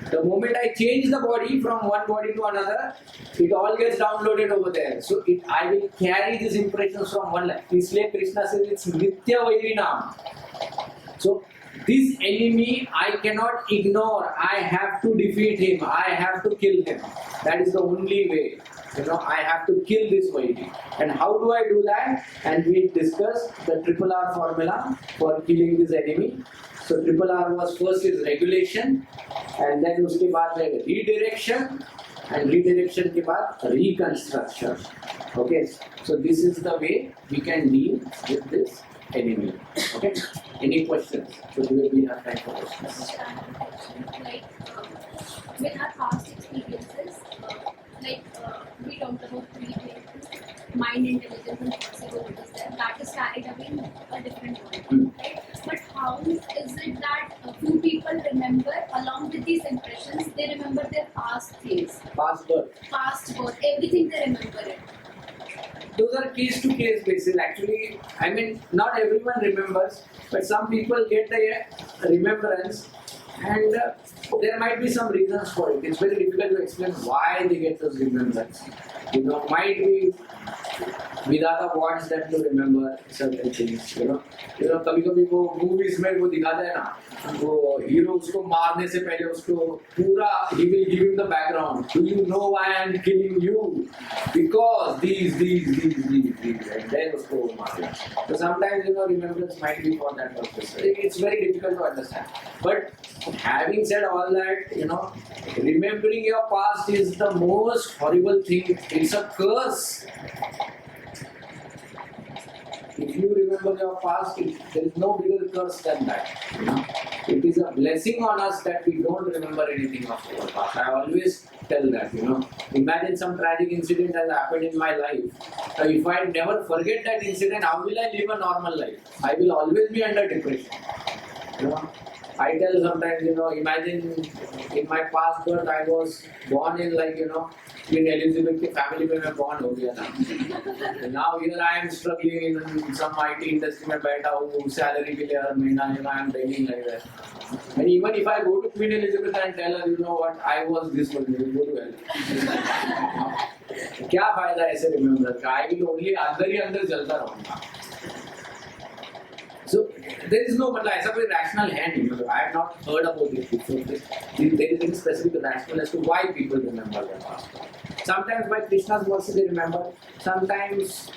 The moment I change the body from one body to another, it all gets downloaded over there. So I will carry these impressions from one life. इसलिए Krishna says it's Nitya Vairinam. So this enemy I cannot ignore. I have to defeat him. I have to kill him. That is the only way. I have to kill this Vairi. And how do I do that? And we discussed the triple R formula for killing this enemy. So triple R was first is regulation, and then उसके बाद है redirection, and redirection के बाद reconstruction. Okay, so this is the way we can deal with this enemy. Okay, any questions? So do we have time for questions? Like with our past experience. experiences, we talked about three things, mind intelligence and possible is there. That is carried away in a different way, right? But how is it that few people remember along with these impressions, they remember their past things, past birth, everything they remember it. Those are case to case basis. Actually, I mean, not everyone remembers, but some people get a remembrance, and there might be some reasons for it. It's very difficult to explain why they get those remembrance. Might be Vidata wants them to remember certain things. कभी-कभी वो movies में वो दिखाता है ना, वो hero उसको मारने से पहले उसको पूरा he will give him the background. Do you know why I am killing you? Because these, and then उसको मारेगा. So sometimes remembrance might be for that purpose. It's very difficult to understand. But having said all that, remembering your past is the most horrible thing. It's a curse. If you remember your past, there is no bigger curse than that. It is a blessing on us that we don't remember anything of our past. I always tell that. Imagine some tragic incident has happened in my life. If I never forget that incident, how will I live a normal life? I will always be under depression. I tell sometimes, imagine in my past birth I was born in Queen Elizabeth के family में मैं born हो गया था. Now here I am struggling in some IT industry में बैठा हूँ, salary के लिए हर महीना I am begging like that. And even if I go to Queen Elizabeth and tell her, what, I was this one, you will go to hell. क्या फायदा ऐसे remember का? I will only अंदर ही अंदर जलता रहूँगा. So there is no ऐसा कोई rational है नहीं. I have not heard about this before. There is any specific rationale as to why people remember their past. Sometimes by Krishna's mercy they remember. Sometimes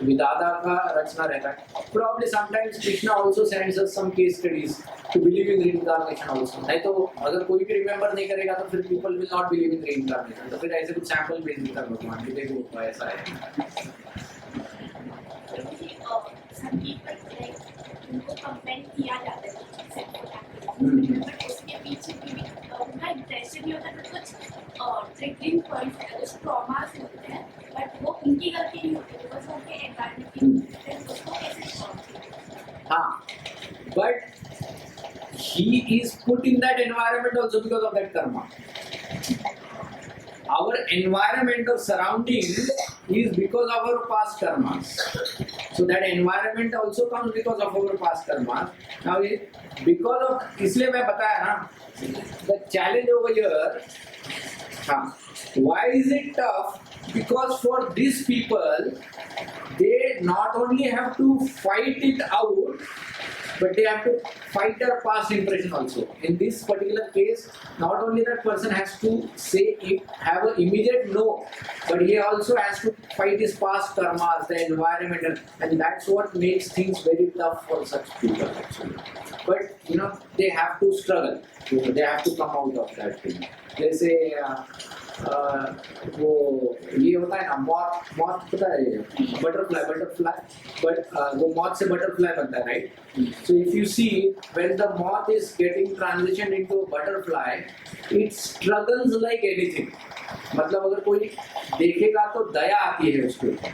Vidada का रचना रहता है. Probably sometimes Krishna also sends us some case studies to believe in reincarnation also. नहीं तो अगर कोई भी remember नहीं करेगा तो फिर people will not believe in reincarnation. तो फिर ऐसे कुछ sample भेज देता है भगवान कि देखो ऐसा है. Some people उनको कंपेयर किया जाता है बट उसके पीछे भी उनका इंप्रेशन नहीं होता है कुछ ट्रिगरिंग पॉइंट्स है कुछ ट्रॉमास होते हैं बट वो उनकी गलती नहीं होती बिकॉज वो उनके एनवायरनमेंट की होती है उसको कैसे सॉल्व हाँ but he is put in that environment also because of that karma. Our environment or surrounding is because of our past karmas. So that environment also comes because of our past karmas. Now, because of, इसलिए मैं बताया ना, the challenge over here, why is it tough? Because for these people, they not only have to fight it out, but they have to fight their past impression also. In this particular case, not only that person has to have an immediate no, but he also has to fight his past karmas, the environment, and that's what makes things very tough for such people actually. But they have to struggle. They have to come out of that thing. जैसे वो ये होता है ना moth पता है butterfly but वो moth से बटरफ्लाई बनता है right. So if you see when the moth is getting transitioned into a butterfly, it struggles like anything. मतलब अगर कोई देखेगा तो दया आती है उसके ऊपर.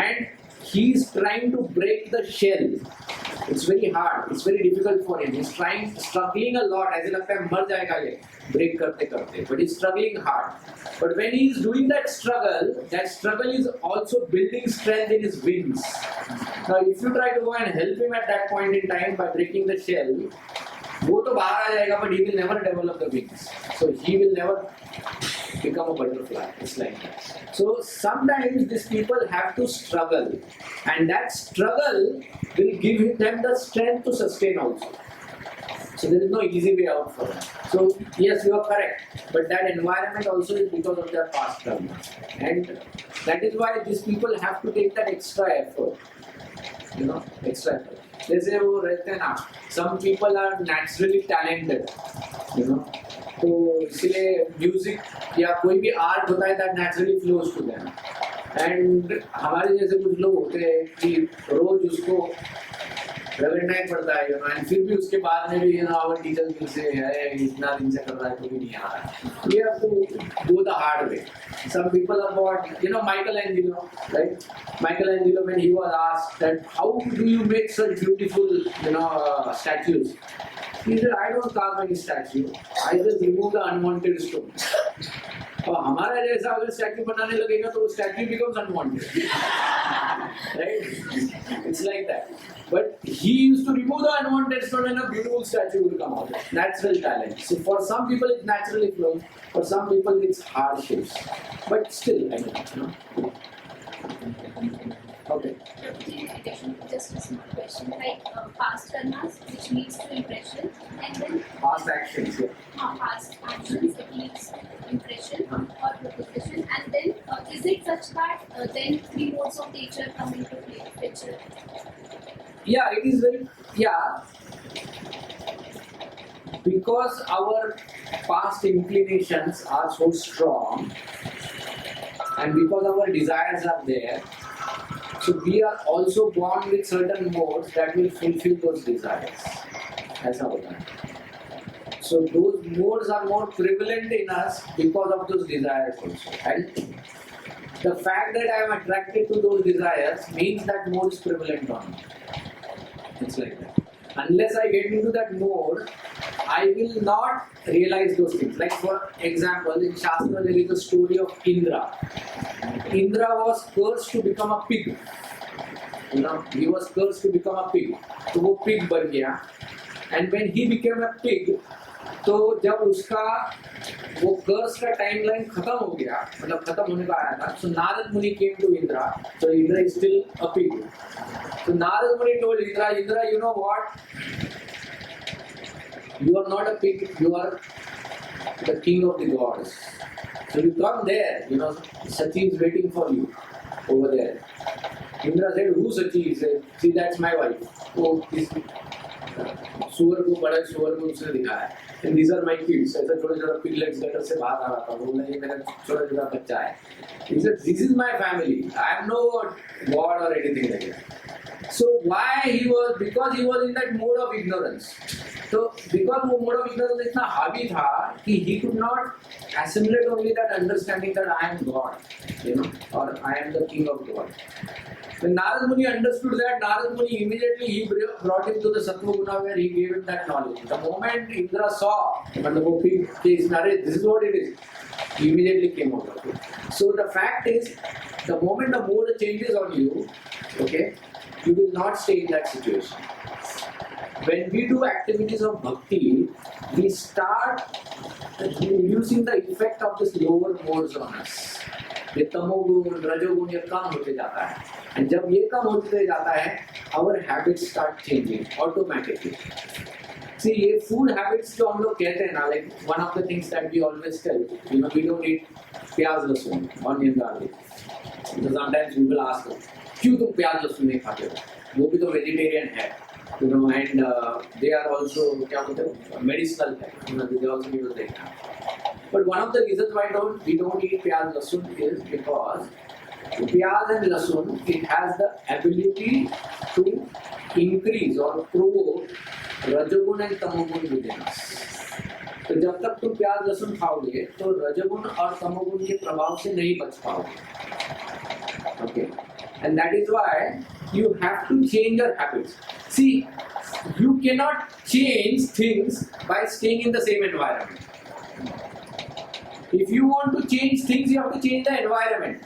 And he is trying to break the shell. It's very hard. It's very difficult for him. He's struggling a lot. ऐसे लगता है मर जाएगा ये break करते करते. But he's struggling hard. But when he is doing that struggle is also building strength in his wings. Now, if you try to go and help him at that point in time by breaking the shell, वो तो बाहर आ जाएगा, but he will never develop the wings. So he will never become a butterfly. It's like that. So sometimes these people have to struggle, and that struggle will give them the strength to sustain also. So there is no easy way out for them. So yes, you are correct, but that environment also is because of their past karma, and that is why these people have to take that extra effort. Extra effort. जैसे वो रहते हैं ना, some people are naturally talented, तो इसलिए music या कोई भी आर्ट होता है that naturally flows to them. And हमारे जैसे कुछ लोग होते हैं कि रोज उसको रेवेंटाइन पड़ता है, एंड फिर भी उसके बाद में भी आवर टीचर्स विल से है इतना दिन से कर रहा है तो भी नहीं आ रहा है. We have to go the hard way. Some people are about, Michelangelo, right? Michelangelo, when he was asked that how do you make such beautiful, statues? He said, I don't carve any statue. I just remove the unwanted stone. और हमारा जैसा अगर statue बनाने लगेगा तो statue becomes unwanted, right? It's like that. But he used to remove the unwanted stone and a beautiful statue will come out. Natural talent. So for some people it's naturally flowing, for some people it's hard shapes. But still, Okay. Just a small question, like past karmas, which leads to impression, and then Past actions, yeah. Past actions that leads to impression or repetition, and then is it such that then three modes of nature come into picture? Yeah, it is very, because our past inclinations are so strong and because our desires are there, so we are also born with certain modes that will fulfill those desires. ऐसा होता है. So those modes are more prevalent in us because of those desires also. And the fact that I am attracted to those desires means that mode is prevalent on me. It's like that. Unless I get into that mode, I will not realize those things. Like for example, in Shastra there is a story of Indra. Indra was cursed to become a pig. He was cursed to become a pig. तो वो pig बन गया. And when he became a pig, तो जब उसका वो कर्स का timeline खत्म हो गया, मतलब खत्म होने का आया था, so Narad Muni came to Indra. So Indra is still a pig. So Narad Muni told Indra, you know what? You are not a pig, you are the king of the gods. So you come there, Sati is waiting for you over there. Indra said, who Sati? He said, see, that's my wife. So सुअर को बड़ा सुअर को उसने दिखाया. And these are my kids. ऐसा छोटा-छोटा piglets gutter से बाहर आ रहा था. बोला ये मेरा छोटा-छोटा बच्चा है. He said, this is my family. I am no god or anything like that. So why because he was in that mode of ignorance. So because वो mode of ignorance इतना हावी था कि he could not assimilate only that understanding that I am God, or I am the king of God. When Narad Muni understood that, Narad Muni immediately he brought him to the Sattva Guna where he gave him that knowledge. The moment Indra saw, this is what it is, he immediately came out of it. So the fact is, the moment the mode changes on you, okay, you will not stay in that situation. When we do activities of bhakti, we start reducing the effect of this lower modes on us. ये तमोगुण, रजोगुण ये कम होते जाता है. And जब ये कम होते जाता है, our habits start changing automatically. See, ये food habits जो हम लोग कहते हैं ना, like one of the things that we always tell, we don't eat प्याज लहसुन, onion garlic. So sometimes people ask us, क्यों तुम प्याज लहसुन नहीं खाते हो? वो भी तो vegetarian है, and they are also क्या बोलते हैं medicinal है, they also use it. But one of the reasons why we don't eat piyaz lasun is because piyaz and lasun, it has the ability to increase or provoke rajagun and tamagun within us. तो जब तक तुम प्याज लहसुन खाओगे तो रजगुण और तमोगुण के प्रभाव से नहीं बच पाओगे. Okay, and that is why you have to change your habits. See, you cannot change things by staying in the same environment. If you want to change things, you have to change the environment.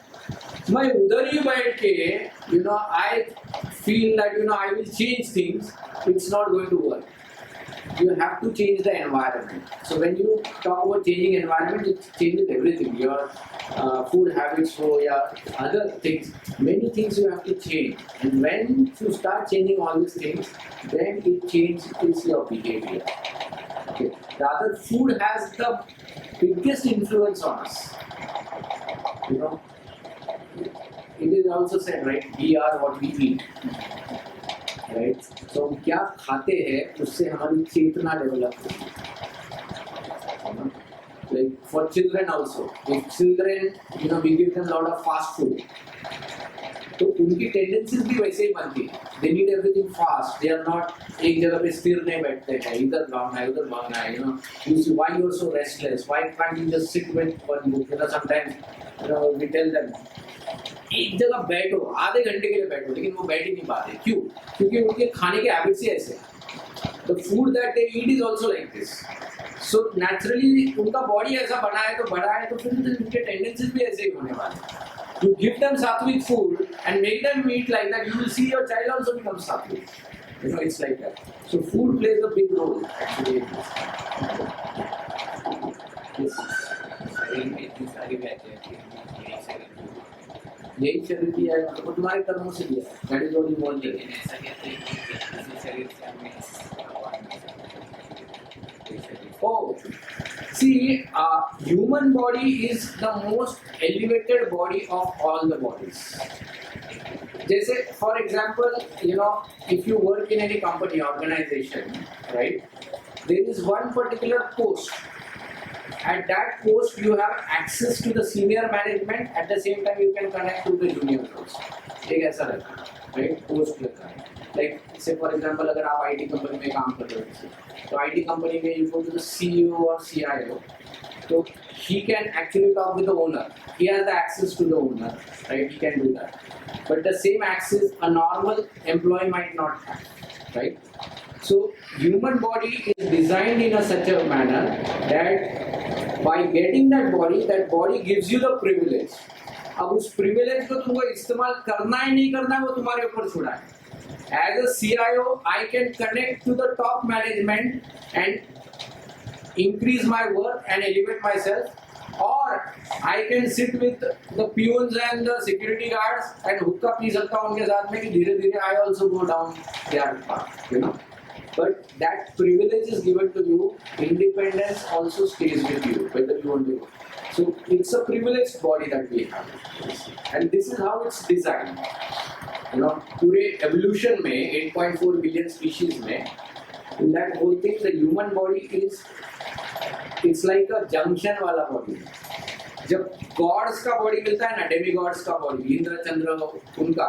मैं उधर ही बैठ के, I feel that I will change things. It's not going to work. You have to change the environment. So when you talk about changing environment, it changes everything. Your food habits, or your other things. Many things you have to change. And when you start changing all these things, then it changes your behavior. Okay. The other food has the biggest influence on us. It is also said, right? We are what we eat. Right? So हम क्या खाते हैं उससे हमारी चेतना develop होती है. Like for children also, if children, we give them a lot of fast food, तो उनकी टेंडेंसीज भी वैसे ही बनती है. They need everything fast. They are not एक जगह पे स्थिर नहीं बैठते हैं. इधर भागना है उधर भागना है. You see why you are so restless? Why can't you just sit with one book? Sometimes we tell them एक जगह बैठो, आधे घंटे के लिए बैठो, लेकिन वो बैठ ही नहीं पाते. क्यों? क्योंकि उनके खाने के हैबिट्स ही ऐसे. The food that they eat is also like this. So naturally उनका बॉडी ऐसा बना है तो फिर उनके टेंडेंसीज भी ऐसे ही होने वाले. You give them sattvic food and make them eat like that, you will see your child also become sattvic. It's like that. So food plays a big role actually in this. Yes. यही शरीर दिया है, मतलब तुम्हारे कर्मों से दिया है. That is what you want. Oh, see, human body is the most elevated body of all the bodies. जैसे for example, if you work in any company, organization, right? There is one particular post. At that post, you have access to the senior management. At the same time, you can connect to the juniors also. एक ऐसा रहता है, right? Post रहता है. Like, say for example, अगर आप IT company में काम कर रहे हो, तो IT कंपनी में you go to the CEO or CIO, so he can actually talk with the owner. He has the access to the owner, right? He can do that. But the same access a normal employee might not have, right? So human body is designed in a such a manner that by getting that body gives you the privilege. अब उस privilege को तुमको इस्तेमाल करना है नहीं करना है वो तुम्हारे ऊपर छोड़ा है. As a CIO, I can connect to the top management and increase my work and elevate myself, or I can sit with the peons and the security guards and hook up P सकता हूँ उनके साथ में कि धीरे-धीरे I also go down their path, But that privilege is given to you. Independence also stays with you, whether you want to go. So it's a privileged body that we have, and this is how it's designed. पूरे evolution में 8.4 billion species में, in that whole thing, the human body it's like a junction वाला body. जब gods का body मिलता है ना, demigods का body, इंद्र चंद्र उनका,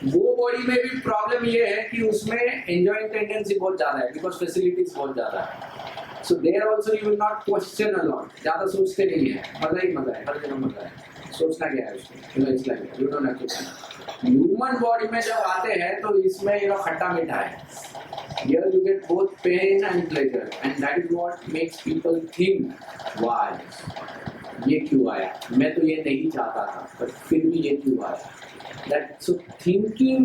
वो बॉडी में भी प्रॉब्लम ये है कि उसमें एंजॉइंग टेंडेंसी बहुत ज्यादा है, बिकॉज फैसिलिटीज बहुत ज्यादा है. So there also you will not question a lot. ज्यादा सोचते नहीं है, मजा ही मजा है, हर जगह मजा है. सोचना क्या है उसमें, it's like you don't have to. Human body में जब आते हैं तो इसमें खट्टा मीठा है. Here you get both pain and pleasure, and that is what makes people think, why ये क्यों आया, मैं तो ये नहीं चाहता था, पर फिर भी ये क्यों आया. That so thinking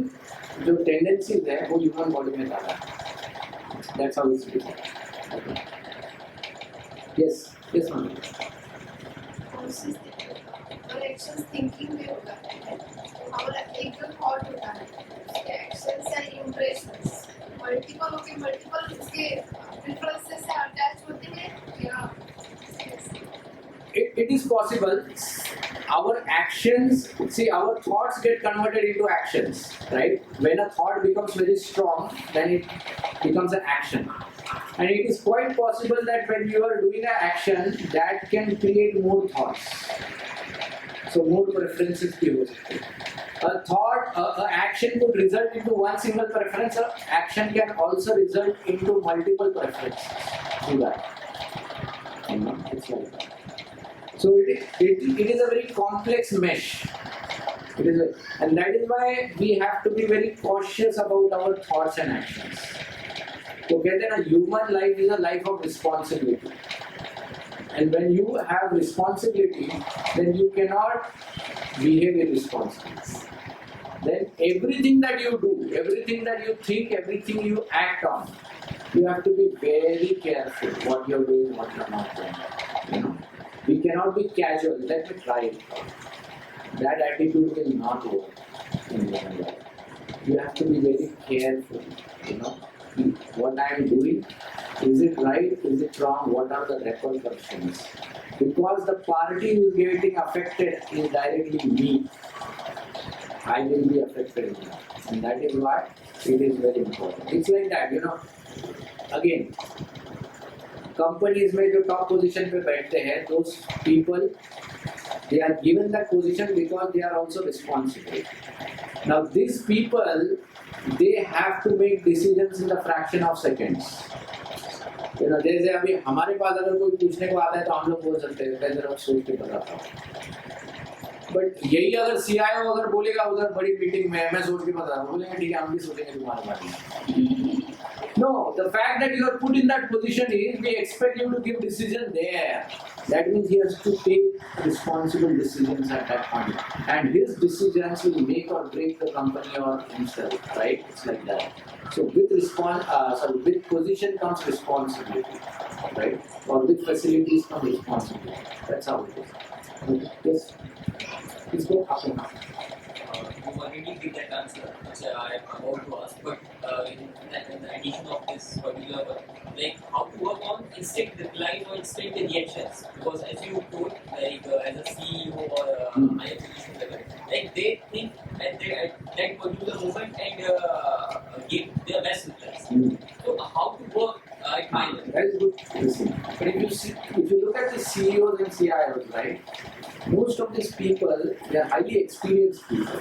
जो tendencies है वो human body में ज्यादा है. That's how it's built. Yes, yes ma'am. और actions thinking में होता है. और एक जो thought होता है, उसके actions and impressions. multiple उसके preferences से attach होते हैं. It is possible. Our actions, see, our thoughts get converted into actions, right? When a thought becomes very strong, then it becomes an action. And it is quite possible that when you are doing an action, that can create more thoughts. So more preferences भी हो सकते हैं. A thought, an action could result into one single preference. An action can also result into multiple preferences. Do that. It's like that. So it is a very complex mesh. And that is why we have to be very cautious about our thoughts and actions. So कहते हैं ना, human life is a life of responsibility. And when you have responsibility, then you cannot behave irresponsibly. Then everything that you do, everything that you think, everything you act on, you have to be very careful what you're doing, what you're not doing. We cannot be casual. Let me try it. That attitude will not work in your life. You have to be very careful. What I am doing, is it right? Is it wrong? What are the repercussions? Because the party who is getting affected is directly me. I will be affected, and that is why it is very important. It's like that, Again. Companies में जो top position पे बैठते हैं, those people, they are given that position because they are also responsible. Now these people, they have to make decisions in the fraction of seconds. जैसे अभी हमारे पास अगर कोई पूछने को आता है तो हम लोग बोल सकते हैं पहले जरा सोच के बताता हूँ, बट यही अगर CIO अगर बोलेगा उधर बड़ी मीटिंग में मैं सोच के बता रहा हूँ, बोलेंगे ठीक है हम भी सोचेंगे तुम्हारे बारे में. No, the fact that you are put in that position is we expect you to give decision there. That means he has to take responsible decisions at that point, and his decisions will make or break the company or himself, right? It's like that. So with position comes responsibility, right? Or with facilities comes responsibility. That's how it is. Okay. Yes. Please go up and up. You already did that answer, which I am about to ask, but in the addition of this particular one, like how to work on instant replies or instant reactions, because as you told, like as a CEO or higher position level, like they think at that particular moment and give their best replies. So how to work at high level? That is good. Listen. But if you look at the CEOs and CIOs, right? Most of these people, they are highly experienced people.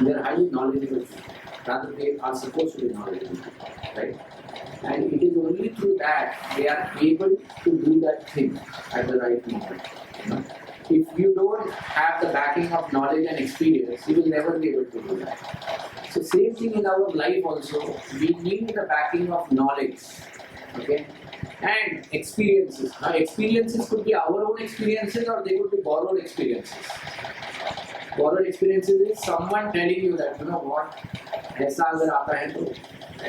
They are highly knowledgeable people. Rather, they are supposed to be knowledgeable people, right? And it is only through that they are able to do that thing at the right moment. You know? If you don't have the backing of knowledge and experience, you will never be able to do that. So same thing in our life also. We need the backing of knowledge. Okay? And experiences. Now, experiences could be our own experiences or they could be borrowed experiences. Borrowed experiences is someone telling you that, you know what, ऐसा अगर आता है तो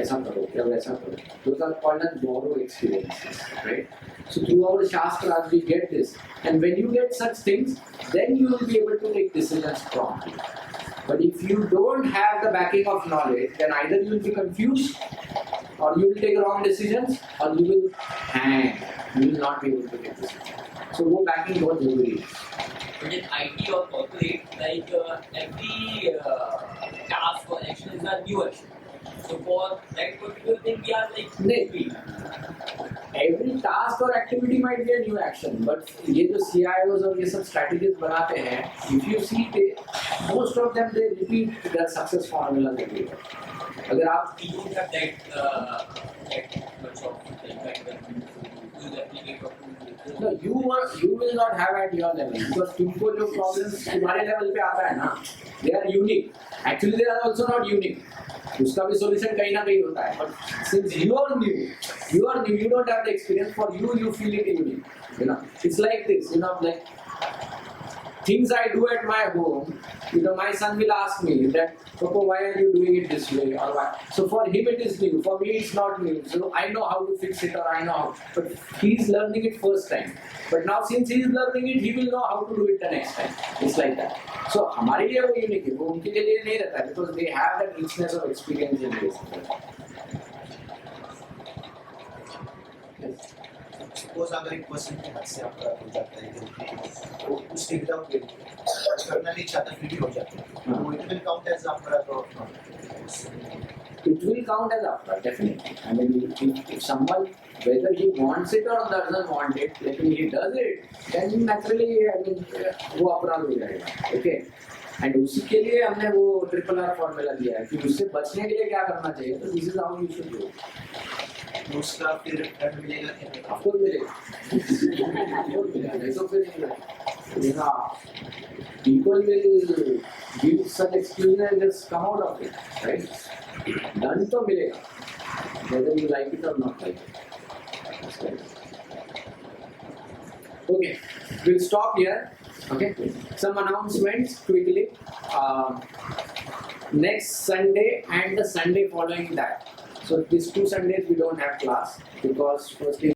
ऐसा करो या वैसा करो. Those are called as borrowed experiences, right? So through our Shastras we get this. And when you get such things, then you will be able to make decisions promptly. But if you don't have the backing of knowledge, then either you will be confused, or you will take wrong decisions, or you will hang. You will not be able to take decisions. So वो backing बहुत जरूरी है. But in IT or corporate, like every task or action is a new action. So for that particular thing, we are like नहीं. Every task or activity might be a new action, but ये जो CIOs और ये सब strategies बनाते हैं, if you see, most of them they repeat their success formula every year. अगर आप we don't have that much of like to replicate or to no, you will not have at your level because तुमको जो problems तुम्हारे level पे आता है ना, they are unique. Actually, they are also not unique. उसका भी solution कहीं ना कहीं होता है. But since you are new, you don't have the experience. For you feel it unique. You know, it's like this. You know, like things I do at my home. You know, my son will ask me that, Papa, why are you doing it this way or why? So for him it is new. For me it's not new. So I know how to fix it or I know how. But he's learning it first time. But now since he is learning it, he will know how to do it the next time. It's like that. So हमारे लिए वो unique है. वो उनके लिए नहीं रहता है because they have that richness of experience in this. Yes. Suppose अगर एक पर्सन के हाथ से आपका हो जाता है तो उस विदाउट करना नहीं चाहता फिर भी हो जाता है तो इट विल काउंट एज आपका तो It will count as after, definitely. I mean, if someone, whether he wants it or doesn't want it, if he does it, then naturally, I mean, वो अपराध हो जाएगा, okay? And उसी के लिए हमने वो RRR फॉर्मूला दिया है कि उससे बचने के लिए क्या करना चाहिए, तो this is how you should do. उसका फिर रिटर्न मिलेगा कि आपको मिलेगा, आपको मिलेगा, नहीं तो फिर नहीं मिलेगा. People will give such excuses and just come out of it, right? Done तो मिलेगा, whether you like it or not like it. Okay, we'll stop here. Okay, some announcements quickly. Next Sunday and the Sunday following that. So these 2 Sundays we don't have class because firstly